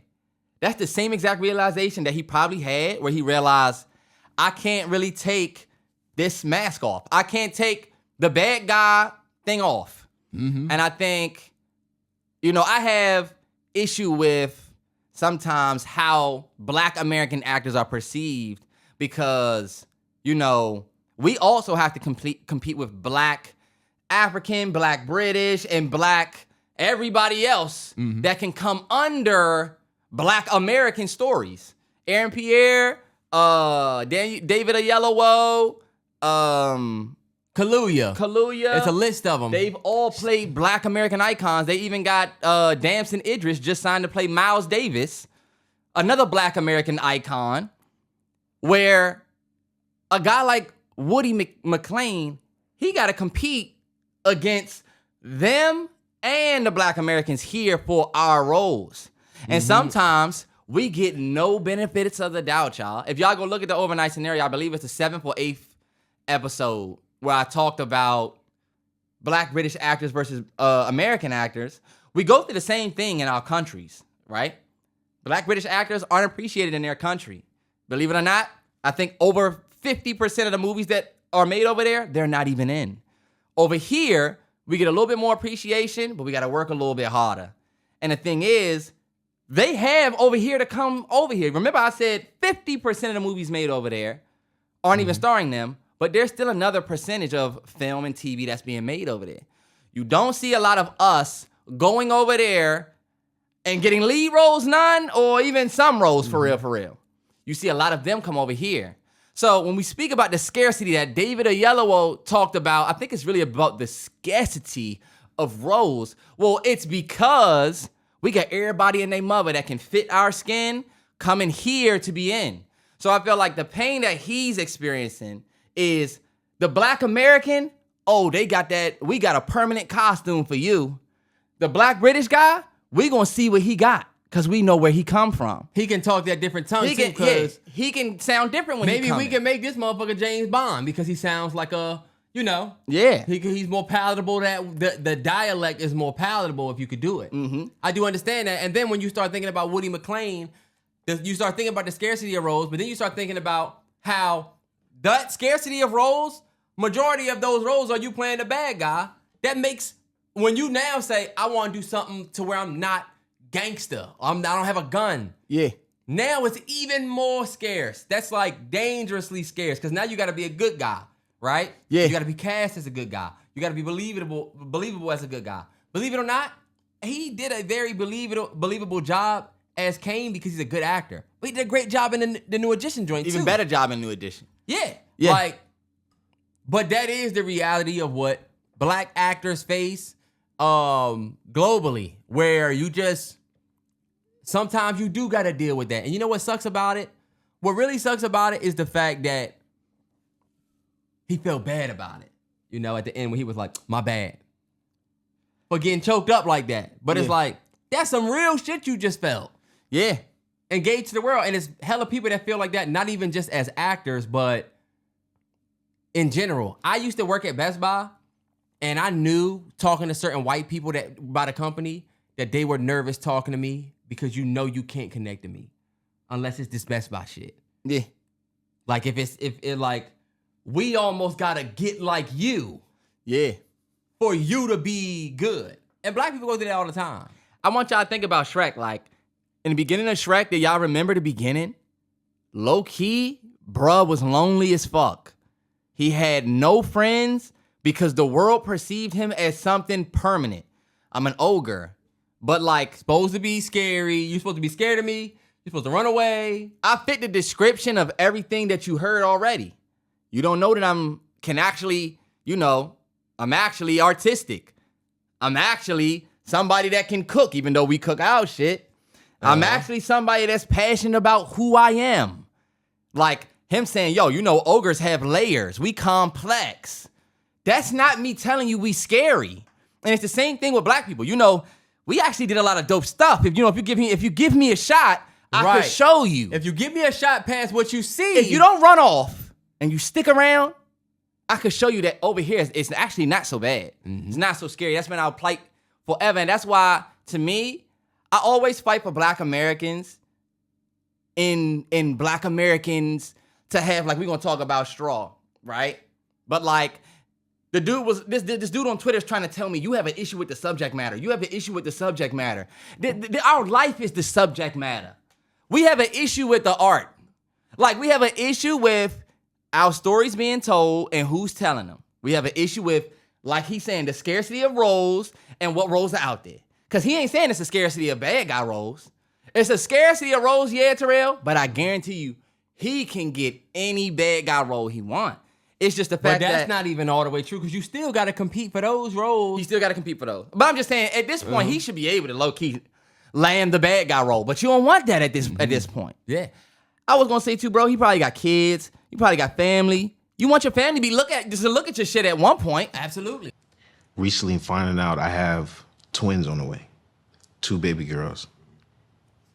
that's the same exact realization that he probably had where he realized, I can't really take this mask off. I can't take the bad guy thing off. Mm-hmm. And I think, I have issue with sometimes how Black American actors are perceived because, we also have to compete with Black African, Black British, and Black everybody else that can come under Black American stories. Aaron Pierre, David Oyelowo, Kaluuya. It's a list of them. They've all played Black American icons. They even got Damson Idris just signed to play Miles Davis, another Black American icon, where a guy like Woody McClain, he got to compete against them and the Black Americans here for our roles. And sometimes we get no benefits of the doubt, y'all. If y'all go look at the overnight scenario, I believe it's the 7th or 8th episode where I talked about Black British actors versus American actors. We go through the same thing in our countries, right? Black British actors aren't appreciated in their country. Believe it or not, I think over 50% of the movies that are made over there, they're not even in. Over here, we get a little bit more appreciation, but we got to work a little bit harder. And the thing is, they have over here to come over here. Remember I said 50% of the movies made over there aren't even starring them, but there's still another percentage of film and TV that's being made over there. You don't see a lot of us going over there and getting lead roles, none, or even some roles for real. You see a lot of them come over here. So when we speak about the scarcity that David Oyelowo talked about, I think it's really about the scarcity of roles. Well, it's because we got everybody and their mother that can fit our skin coming here to be in. So I feel like the pain that he's experiencing is the Black American oh, we got a permanent costume for you. The black British guy, we gonna see what he got. Cause we know where he come from. He can talk that different tongue He can sound different when maybe we can make this motherfucker James Bond because he sounds like a, Yeah. He's more palatable. That the dialect is more palatable if you could do it. Mm-hmm. I do understand that. And then when you start thinking about Woody McClain, you start thinking about the scarcity of roles, but then you start thinking about how that scarcity of roles, majority of those roles are you playing the bad guy. That makes, when you now say, I want to do something to where I'm not gangster, I don't have a gun. Yeah. Now it's even more scarce. That's like dangerously scarce because now you got to be a good guy, right? Yeah. You got to be cast as a good guy. You got to be believable as a good guy. Believe it or not, he did a very believable job as Kane because he's a good actor. But he did a great job in the New Edition joint Even too. better job in New Edition. Yeah. Yeah. But that is the reality of what black actors face globally, where sometimes you do got to deal with that. And you know what sucks about it? What really sucks about it is the fact that he felt bad about it. At the end when he was like, my bad. For getting choked up like that. But it's like, that's some real shit you just felt. Yeah. Engage to the world. And it's hella people that feel like that, not even just as actors, but in general. I used to work at Best Buy, and I knew talking to certain white people by the company that they were nervous talking to me because you can't connect to me unless it's this Best Buy shit. Yeah. Like if we almost gotta get like you. Yeah. For you to be good. And black people go through that all the time. I want y'all to think about Shrek. Like, in the beginning of Shrek, did y'all remember the beginning? Low key, bruh was lonely as fuck. He had no friends because the world perceived him as something permanent. I'm an ogre. But like, supposed to be scary. You're supposed to be scared of me. You're supposed to run away. I fit the description of everything that you heard already. You don't know that I'm actually artistic. I'm actually somebody that can cook, even though we cook our shit. I'm actually somebody that's passionate about who I am. Like him saying, ogres have layers. We complex. That's not me telling you we scary. And it's the same thing with black people. We actually did a lot of dope stuff. If you give me a shot, I could show you. If you give me a shot past what you see. If you don't run off and you stick around, I could show you that over here, it's actually not so bad. Mm-hmm. It's not so scary. That's been our plight forever. And that's why, to me, I always fight for black Americans in black Americans to have, like, we're going to talk about straw, right? But, like, the dude was, this dude on Twitter is trying to tell me, you have an issue with the subject matter. You have an issue with the subject matter. Our life is the subject matter. We have an issue with the art. Like, we have an issue with our stories being told and who's telling them. We have an issue with, like he's saying, the scarcity of roles and what roles are out there. Because he ain't saying it's a scarcity of bad guy roles. It's a scarcity of roles, yeah, Terrell, but I guarantee you, he can get any bad guy role he want. It's just the fact that... But that's not even all the way true, because you still got to compete for those roles. You still got to compete for those. But I'm just saying, at this point, he should be able to low-key land the bad guy role. But you don't want that at this point. Yeah. I was going to say, too, bro, he probably got kids. You probably got family. You want your family to look at your shit at one point. Absolutely. Recently finding out I have twins on the way. 2 baby girls.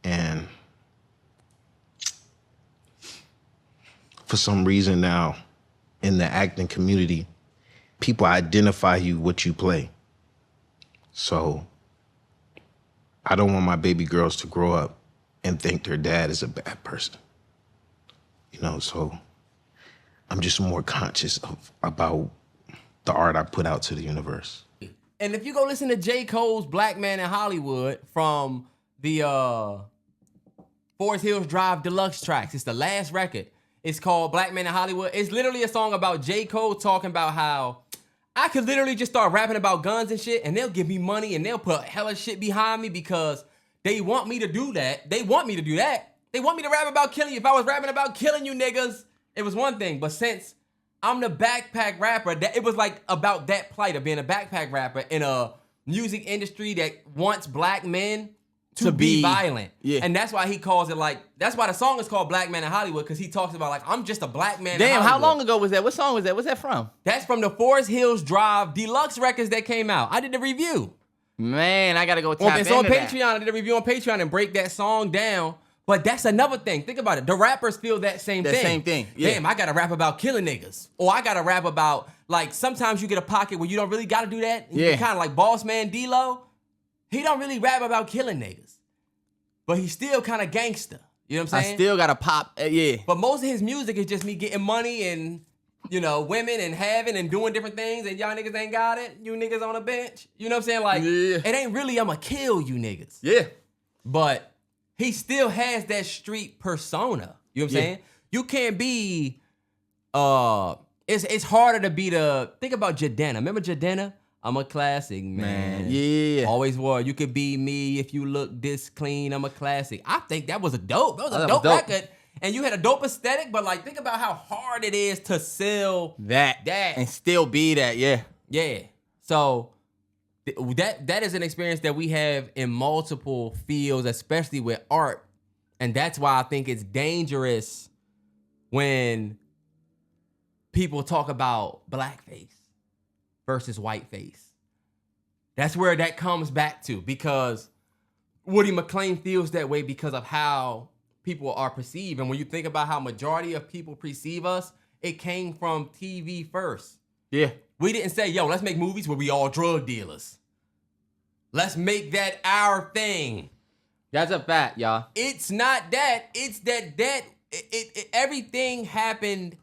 And for some reason now, in the acting community, people identify you what you play. So I don't want my baby girls to grow up and think their dad is a bad person. So I'm just more conscious about the art I put out to the universe. And if you go listen to J. Cole's Black Man in Hollywood from the Forest Hills Drive Deluxe tracks, it's the last record. It's called Black Man in Hollywood. It's literally a song about J. Cole talking about how I could literally just start rapping about guns and shit, and they'll give me money and they'll put hella shit behind me because they want me to do that. They want me to do that. They want me to rap about killing you. If I was rapping about killing you niggas, it was one thing. But since I'm the backpack rapper, it was like about that plight of being a backpack rapper in a music industry that wants black men to be be violent. Yeah. And that's why he calls it like, that's why the song is called Black Man in Hollywood, because he talks about like, I'm just a black man in Damn, Hollywood. how long ago was that? What song was that? What's that from? That's from the Forest Hills Drive deluxe records that came out. I did the review. Man, I gotta go tap It's into on that. Patreon. I did a review on Patreon and break that song down. But that's another thing. Think about it. The rappers feel that same That thing. same thing, yeah. Damn, I gotta rap about killing niggas. Or I gotta rap about, like, sometimes you get a pocket where you don't really gotta do that. Yeah. You kind of like Boss Man D-Lo. He don't really rap about killing niggas. But he's still kind of gangster. You know what I'm I saying? still gotta pop. Yeah. But most of his music is just me getting money and, you know, women and having and doing different things, and y'all niggas ain't got it. You niggas on a bench. You know what I'm saying? Like, Yeah. it ain't really I'ma kill you niggas. Yeah. But he still has that street persona. You know what I'm Yeah. saying? You can't be it's harder to be think about Jadena. Remember Jadena? I'm a classic, man. Yeah. Always were. You could be me if you look this clean. I'm a classic. I think that was a dope. That was a That was dope dope. record. And you had a dope aesthetic, but like think about how hard it is to sell That. And still be that, yeah. yeah. So that is an experience that we have in multiple fields, especially with art. And that's why I think it's dangerous when people talk about blackface versus whiteface. That's where that comes back to, because Woody McClain feels that way because of how people are perceived. And when you think about how majority of people perceive us, it came from TV first. Yeah. We didn't say, yo, let's make movies where we all drug dealers. Let's make that our thing. That's a fact, y'all. It's not that. It's that everything happened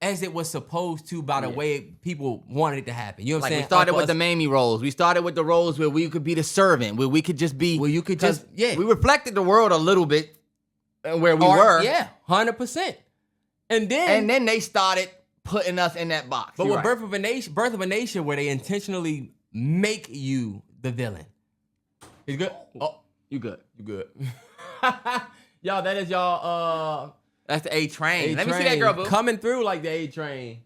as it was supposed to by the way people wanted it to happen. You know what I'm Like saying? we started Like with us- the Mamie roles. We started with the roles where we could be the servant, where we could just be. Where you could 'cause just- yeah. We reflected the world a little bit where we Or- were. Yeah, 100%. And then they started putting us in that box. But You're with right. Birth of a Nation, where they intentionally make you the villain. It's good. Oh, You good. you good. Y'all, that is y'all That's the A train. Let me see that A-Train girl, boo. coming through like the A-Train.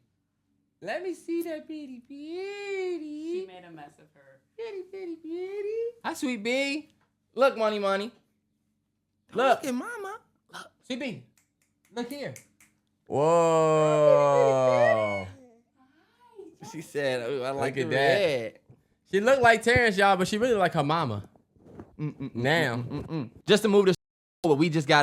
Let me see that bitty bitty. She made a mess of her. Bitty bitty bitty. Hi, Sweet B. Look, money. Look. Look at mama. Sweet B. Look here. Whoa. She said, "Ooh, I like at the that. red." She looked like Terrence, y'all, but she really like her mama. Now. Just to move this forward, we just got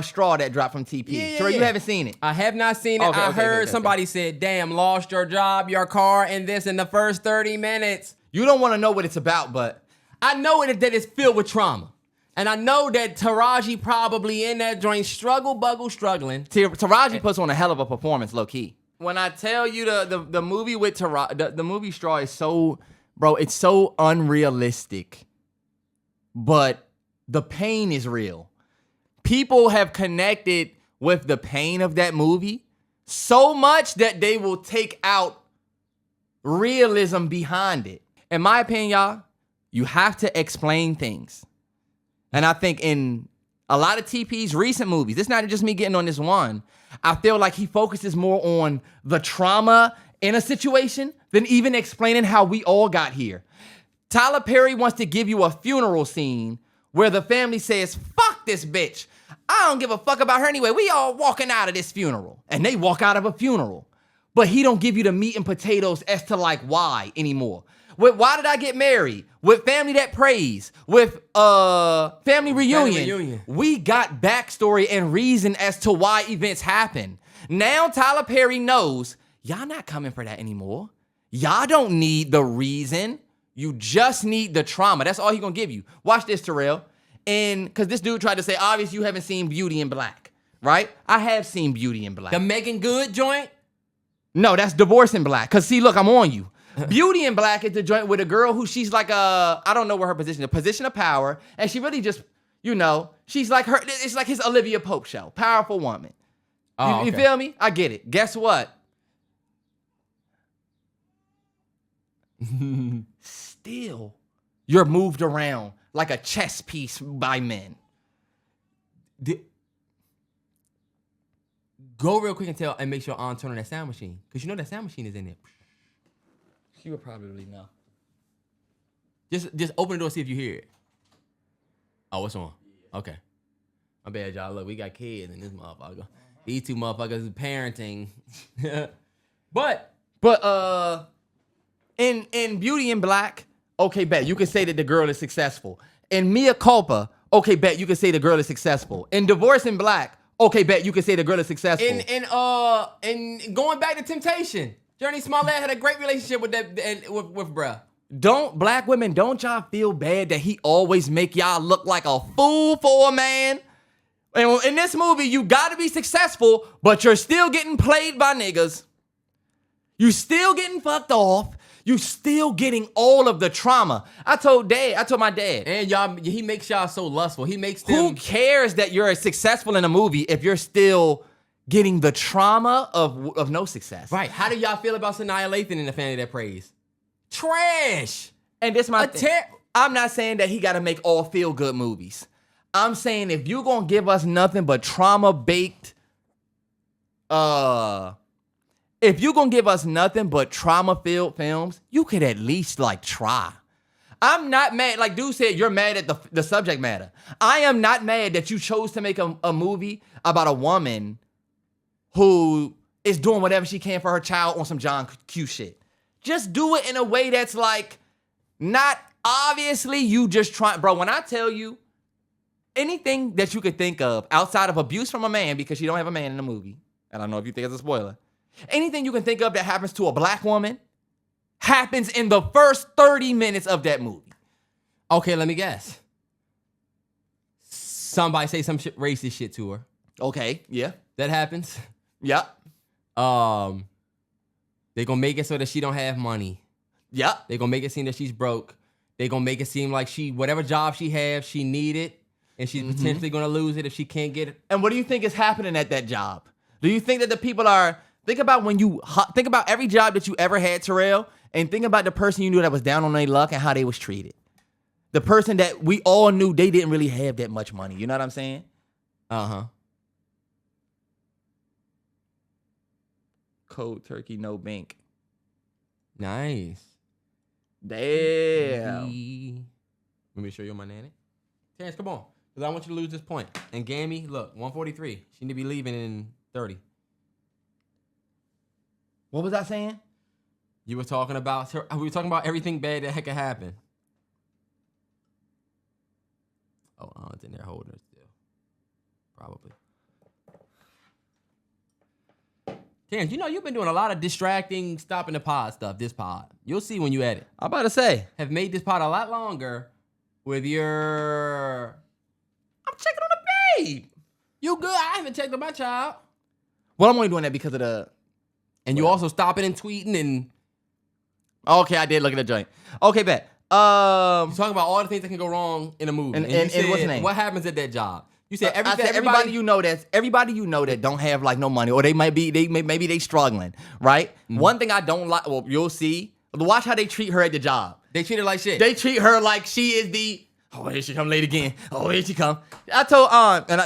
Straw that dropped from TP. Yeah, Terrell, you yeah. haven't seen it. I have not seen it. Okay, I okay, heard okay. somebody said, damn, lost your job, your car, and this in the first 30 minutes. You don't want to know what it's about, but I know that it's filled with trauma. And I know that Taraji probably in that joint struggling. Taraji puts on a hell of a performance, low key. When I tell you the movie with Taraji, the movie Straw is so, bro, it's so unrealistic, but the pain is real. People have connected with the pain of that movie so much that they will take out realism behind it. In my opinion, y'all, you have to explain things. And I think in a lot of TP's recent movies, it's not just me getting on this one, I feel like he focuses more on the trauma in a situation than even explaining how we all got here. Tyler Perry wants to give you a funeral scene where the family says, fuck this bitch. I don't give a fuck about her anyway. We all walking out of this funeral. And they walk out of a funeral. But he don't give you the meat and potatoes as to like why anymore. With Why Did I Get Married? With Family That Prays? With Family Reunion? We got backstory and reason as to why events happen. Now Tyler Perry knows y'all not coming for that anymore. Y'all don't need the reason. You just need the trauma. That's all he gonna give you. Watch this, Terrell. And because this dude tried to say, obviously you haven't seen Beauty in Black, right? I have seen Beauty in Black. The Megan Good joint? No, that's Divorce in Black. Because see, look, I'm on you. Beauty in Black is the joint with a girl who she's like I don't know what her position is, a position of power. And she really just, you know, she's like her, it's like his Olivia Pope show. Powerful woman. Oh, You okay. feel me? I get it. Guess what? Still, you're moved around like a chess piece by men. Go real quick and make sure on turn on that sound machine. Because you know that sound machine is in there. She would probably know. Just open the door, see if you hear it. Oh, what's on? Okay. My bad, y'all. Look, we got kids in this motherfucker. These two motherfuckers is parenting. But in Beauty in Black, okay, bet you can say that the girl is successful. In Mea Culpa, okay, bet you can say the girl is successful. In Divorce in Black, okay, bet you can say the girl is successful. In going back to Temptation, Journey Smollett had a great relationship with with bruh. Black women, don't y'all feel bad that he always make y'all look like a fool for a man? And in this movie, you gotta be successful, but you're still getting played by niggas. You still getting fucked off. You still getting all of the trauma. I told my dad. And y'all, he makes y'all so lustful. He makes them. Who cares that you're successful in a movie if you're still getting the trauma of no success? Right. How do y'all feel about Sanaa Lathan in the Family That Prays? Trash. And this my thing. I'm not saying that he got to make all feel-good movies. I'm saying if you're going to give us nothing but trauma-baked, if you're going to give us nothing but trauma-filled films, you could at least, like, try. I'm not mad. Like dude said, you're mad at the subject matter. I am not mad that you chose to make a movie about a woman who is doing whatever she can for her child on some John Q shit. Just do it in a way that's, like, not obviously you just trying. Bro, when I tell you, anything that you could think of outside of abuse from a man, because you don't have a man in the movie, and I don't know if you think it's a spoiler, anything you can think of that happens to a black woman happens in the first 30 minutes of that movie. Okay, let me guess. Somebody say some racist shit to her. Okay, yeah. That happens. Yep. They gonna make it so that she don't have money. Yep. They gonna make it seem that she's broke. They gonna make it seem like whatever job she has, she need it. And she's potentially gonna lose it if she can't get it. And what do you think is happening at that job? Do you think that the people think about every job that you ever had, Terrell, and think about the person you knew that was down on their luck and how they was treated. The person that we all knew they didn't really have that much money. You know what I'm saying? Uh-huh. Cold turkey, no bank. Nice. Damn. Let me show you my nanny. Terrence, come on. Because I want you to lose this point. And Gammy, look, 143. She need to be leaving in 30. What was I saying? You were talking about her. We were talking about everything bad that could happen. Oh, it's in there holding her still. Probably. Terrence, you know you've been doing a lot of distracting, stopping the pod stuff, this pod. You'll see when you edit. I'm about to say. Have made this pod a lot longer with your... I'm checking on the babe. You good? I haven't checked on my child. Well, I'm only doing that because of the... And you also stopping and tweeting and... Okay, I did look at the joint. Okay, bet. You're talking about all the things that can go wrong in a movie. And you said, what's the name? What happens at that job? You said everybody you know that don't have like no money, or maybe they struggling, right? Mm-hmm. One thing I don't like, well, you'll see. Watch how they treat her at the job. They treat her like shit. They treat her like she is the, oh, here she come late again. Oh, here she come. I told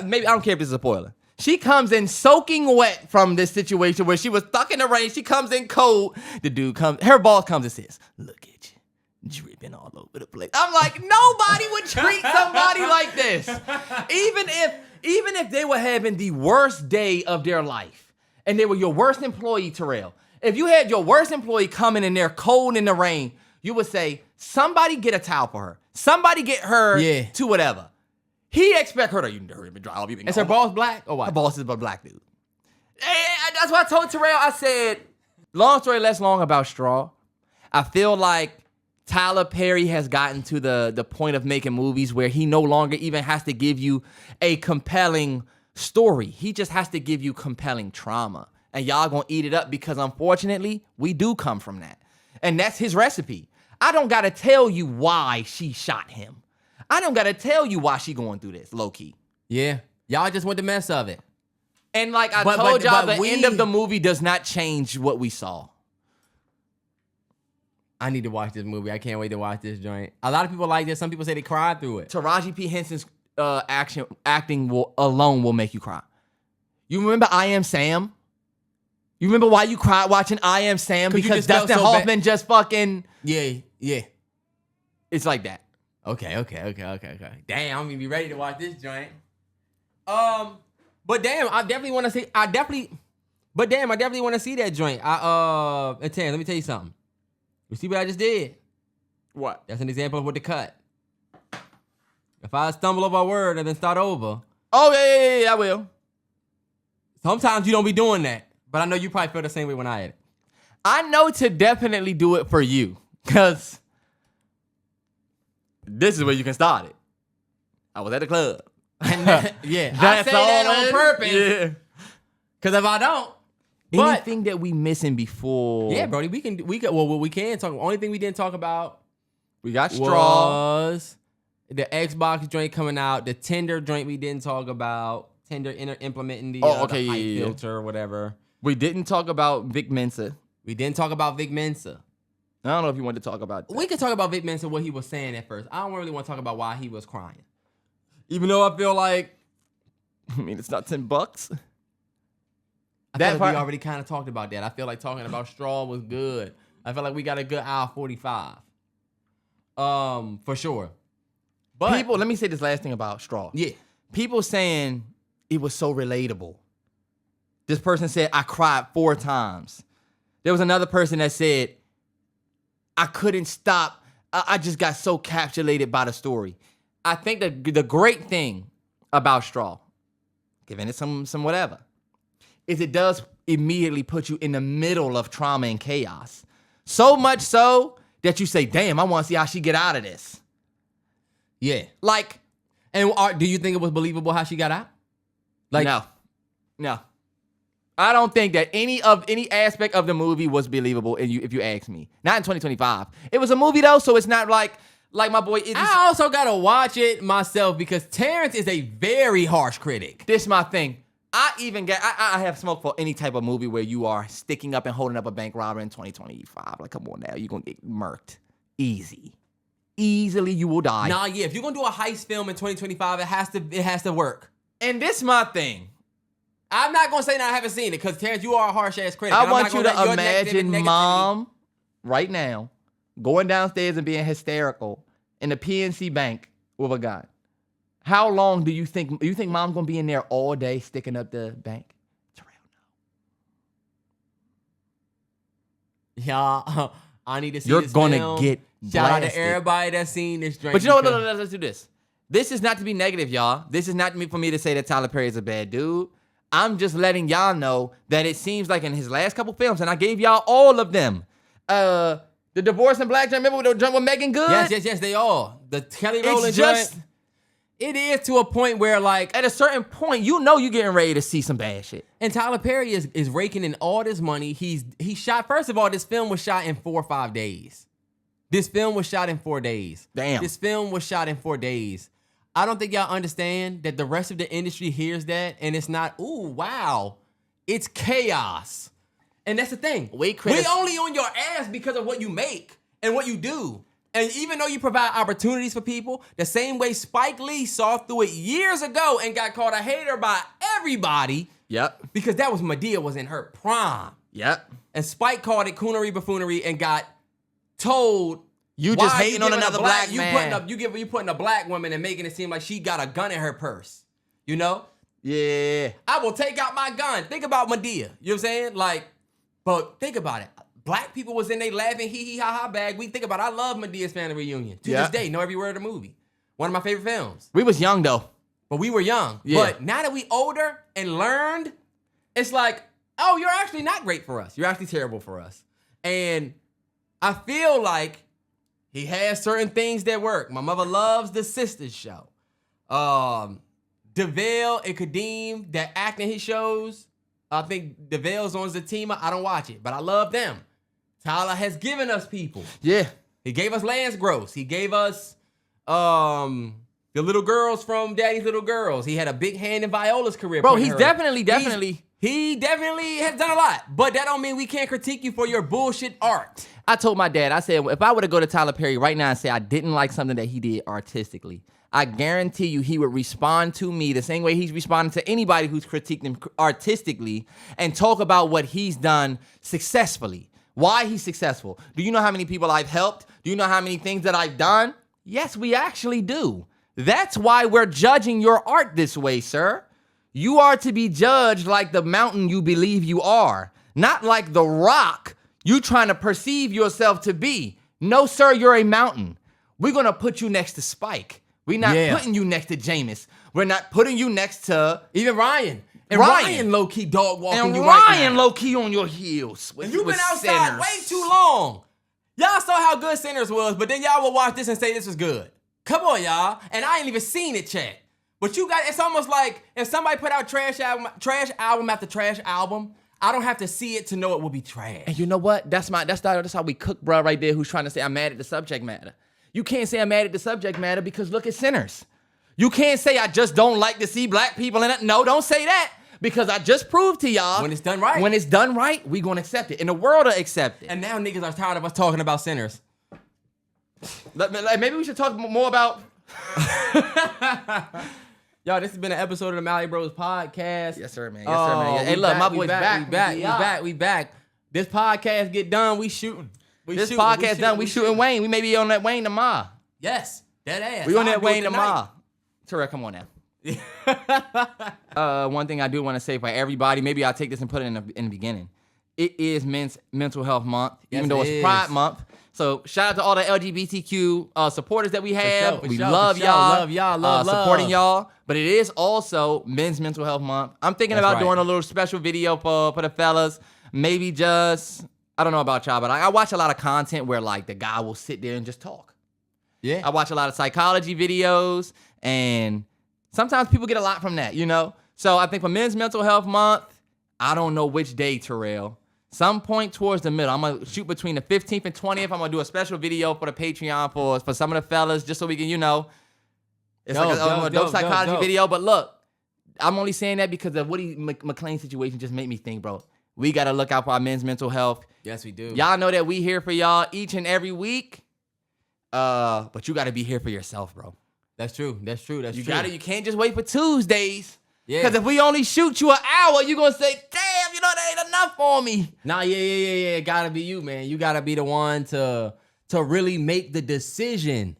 maybe I don't care if this is a spoiler. She comes in soaking wet from this situation where she was stuck in the rain. She comes in cold. The dude comes, her boss comes and says, "Look at you, dripping all over the place." I'm like, nobody would treat somebody like this. Even if they were having the worst day of their life and they were your worst employee, Terrell. If you had your worst employee coming in there cold in the rain, you would say, somebody get a towel for her. Somebody get her to whatever. He expect her to, you dirty, dry off. Is her boss black or what? Her boss is a black dude. And that's what I told Terrell. I said, long story less long about Straw. I feel like Tyler Perry has gotten to the point of making movies where he no longer even has to give you a compelling story. He just has to give you compelling trauma. And y'all gonna eat it up because unfortunately, we do come from that. And that's his recipe. I don't gotta tell you why she shot him. I don't gotta tell you why she going through this, low key. Yeah. Y'all just want the mess of it. And like I told y'all, the end of the movie does not change what we saw. I need to watch this movie. I can't wait to watch this joint. A lot of people like this. Some people say they cried through it. Taraji P. Henson's acting alone will make you cry. You remember I Am Sam? You remember why you cried watching I Am Sam? Because Dustin Hoffman just fucking... Yeah. It's like that. Okay. Damn, I'm gonna be ready to watch this joint. But damn, I definitely want to see. I definitely want to see that joint. And Terrence, let me tell you something. You see what I just did? What? That's an example of what to cut. If I stumble over a word and then start over. Oh yeah, I will. Sometimes you don't be doing that, but I know you probably feel the same way when I edit. I know to definitely do it for you, cause this is where you can start it. I was at the club. Yeah, That's I say that all on it- purpose. Yeah. Cause if I don't, but Anything that we missing before? yeah, Brody, we can. Well, what we can talk. Only thing we didn't talk about We got straw. was the Xbox joint coming out. The Tinder joint we didn't talk about. Tinder implementing the, Oh, the okay, height yeah. filter or whatever. We didn't talk about Vic Mensa. We didn't talk about Vic Mensa. I don't know if you wanted to talk about that. We could talk about Vic Mensa, what he was saying at first. I don't really want to talk about why he was crying. Even though I feel like I mean, it's not $10. I That feel like part- we already kind of talked about that. I feel like talking about straw was good. I feel like we got a good hour 45. For sure. But People, let me say this last thing about straw. yeah. People saying it was so relatable. This person said, I cried 4 times. There was another person that said, I couldn't stop. I just got so captivated by the story. I think that the great thing about straw, giving it some whatever, is it does immediately put you in the middle of trauma and chaos. So much so that you say, damn, I want to see how she get out of this. Yeah. Like, And do you think it was believable how she got out? No. I don't think that any aspect of the movie was believable if you ask me. Not in 2025. It was a movie though, so it's not like my boy Izzy. I also gotta watch it myself because Terrence is a very harsh critic. This my thing. I have smoke for any type of movie where you are sticking up and holding up a bank robber in 2025. Like, come on now, you're gonna get murked. Easily you will die. Nah, yeah. If you're gonna do a heist film in 2025, it has to work. And this my thing. I'm not gonna say that I haven't seen it because Terrence, you are a harsh ass critic. I and I'm want not you gonna to let your imagine negativity- mom right now going downstairs and being hysterical in the PNC bank with a gun. How long do you think mom's gonna be in there all day sticking up the bank? Terrell, no. Yeah, I need to see You're this gonna film. get Shout out to blasted. everybody that's seen this drink. But you know what? because- No, let's do this. This is not to be negative, y'all. This is not for me to say that Tyler Perry is a bad dude. I'm just letting y'all know that it seems like in his last couple films, and I gave y'all all of them. The Divorce and Black, remember the joint with Megan Good? Yes, they all. The Kelly It's Rowland just joint. It is to a point where like, at a certain point, you know you're getting ready to see some bad shit. and Tyler Perry is raking in all this money. He shot. First of all, this film was shot in 4 or 5 days. This film was shot in 4 days. Damn. This film was shot in 4 days. I don't think y'all understand that the rest of the industry hears that and it's not, ooh, wow. It's chaos. And that's the thing. We only on your ass because of what you make and what you do. And even though you provide opportunities for people, the same way Spike Lee saw through it years ago and got called a hater by everybody. Yep. Because that was Madea was in her prime. Yep. And Spike called it coonery buffoonery and got told, You why just are you hating on giving another a black you man. you putting a black woman and making it seem like she got a gun in her purse. You know? Yeah. I will take out my gun. Think about Madea. You know what I'm saying? Like, but think about it. Black people was in they laughing hee hee ha ha bag. We think about it. I love Medea's Family Reunion. To this day, know every word of the movie. One of my favorite films. We was young though. But we were young. Yeah. But now that we older and learned, it's like, oh, you're actually not great for us. You're actually terrible for us. And I feel like he has certain things that work. My mother loves the Sisters show. DeVale and Kadeem that act in his shows. I think DeVale's on Zatima. I don't watch it, but I love them. Tyler has given us people. Yeah. He gave us Lance Gross. He gave us the little girls from Daddy's Little Girls. He had a big hand in Viola's career. Bro, putting he's her- definitely. He definitely has done a lot. But that don't mean we can't critique you for your bullshit art. I told my dad, I said, if I were to go to Tyler Perry right now and say I didn't like something that he did artistically, I guarantee you he would respond to me the same way he's responding to anybody who's critiqued him artistically and talk about what he's done successfully. Why he's successful. Do you know how many people I've helped? Do Do you know how many things that I've done? Yes, we actually do. That's why we're judging your art this way, sir. You are to be judged like the mountain you believe you are, not like the rock you trying to perceive yourself to be. No, sir, you're a mountain. We're gonna put you next to Spike. We're not putting you next to Jameis. We're not putting you next to even Ryan. And Ryan low-key dog walking and you Ryan right now. low-key on your heels. And you've been outside way too long. Y'all saw how good Sinners was, but then y'all will watch this and say this was good. Come on, y'all. And I ain't even seen it yet. But you got, it's almost like if somebody put out trash album after trash album, I don't have to see it to know it will be trash. And you know what? That's how we cook, bro, right there, who's trying to say I'm mad at the subject matter. You can't say I'm mad at the subject matter because look at Sinners. You can't say I just don't like to see black people in it. No, don't say that. Because I just proved to y'all. When it's done right. When it's done right, we gonna accept it. And the world will accept it. And now niggas are tired of us talking about Sinners. Maybe we should talk more about... Y'all, this has been an episode of the Mally Bros podcast. Yes, sir, man. Yes, sir, man. Hey, look, my boy's back. We back. This podcast get done, we shooting. This podcast done, we shooting Wayne. We may be on that Wayne tomorrow. Yes, dead ass. We on that Wayne tomorrow. Terrell, come on now. One thing I do want to say for everybody, maybe I'll take this and put it in the beginning. It is Men's Mental Health Month, even though it's Pride Month. So shout out to all the LGBTQ supporters that we have. We love y'all. Love supporting y'all. But it is also Men's Mental Health Month. I'm thinking about doing a little special video for the fellas. Maybe just, I don't know about y'all, but I watch a lot of content where like the guy will sit there and just talk. Yeah. I watch a lot of psychology videos, and sometimes people get a lot from that, you know? So I think for Men's Mental Health Month, I don't know which day, Terrell. Some point towards the middle. I'm going to shoot between the 15th and 20th. I'm going to do a special video for the Patreon for some of the fellas, just so we can, you know, it's like a dope psychology video. But look, I'm only saying that because of Woody McClain situation just made me think, bro. We got to look out for our men's mental health. Yes, we do. Y'all know that we here for y'all each and every week. But you got to be here for yourself, bro. That's true. You can't just wait for Tuesdays. Yeah. Because if we only shoot you an hour, you're going to say, damn, you know, that ain't enough for me. Nah, yeah. Gotta be you, man. You gotta be the one to really make the decision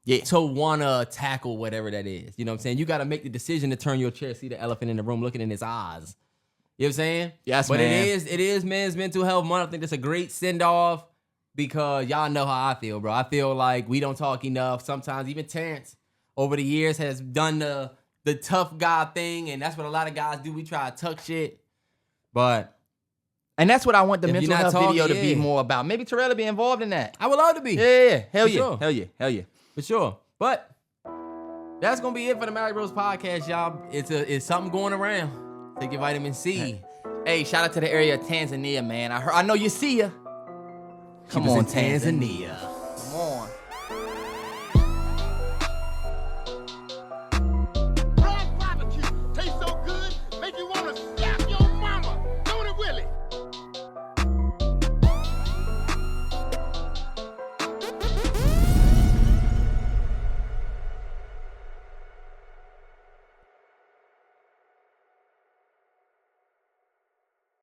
to want to tackle whatever that is. You know what I'm saying? You gotta make the decision to turn your chair, see the elephant in the room, looking in his eyes. You know what I'm saying? Yes, but man. it is Men's Mental Health Month. I think that's a great send-off because y'all know how I feel, bro. I feel like we don't talk enough. Sometimes even Terrence over the years has done the tough guy thing, and that's what a lot of guys do. We try to tuck shit. And that's what I want the mental health video to be yeah. more about. Maybe Terrell will be involved in that. I would love to be. Yeah. Hell For yeah. sure. Hell yeah. For sure. But that's going to be it for the Mally Bros podcast, y'all. It's something going around. Take your vitamin C. Hey, shout out to the area of Tanzania, man. I know you see ya. Come on, Tanzania.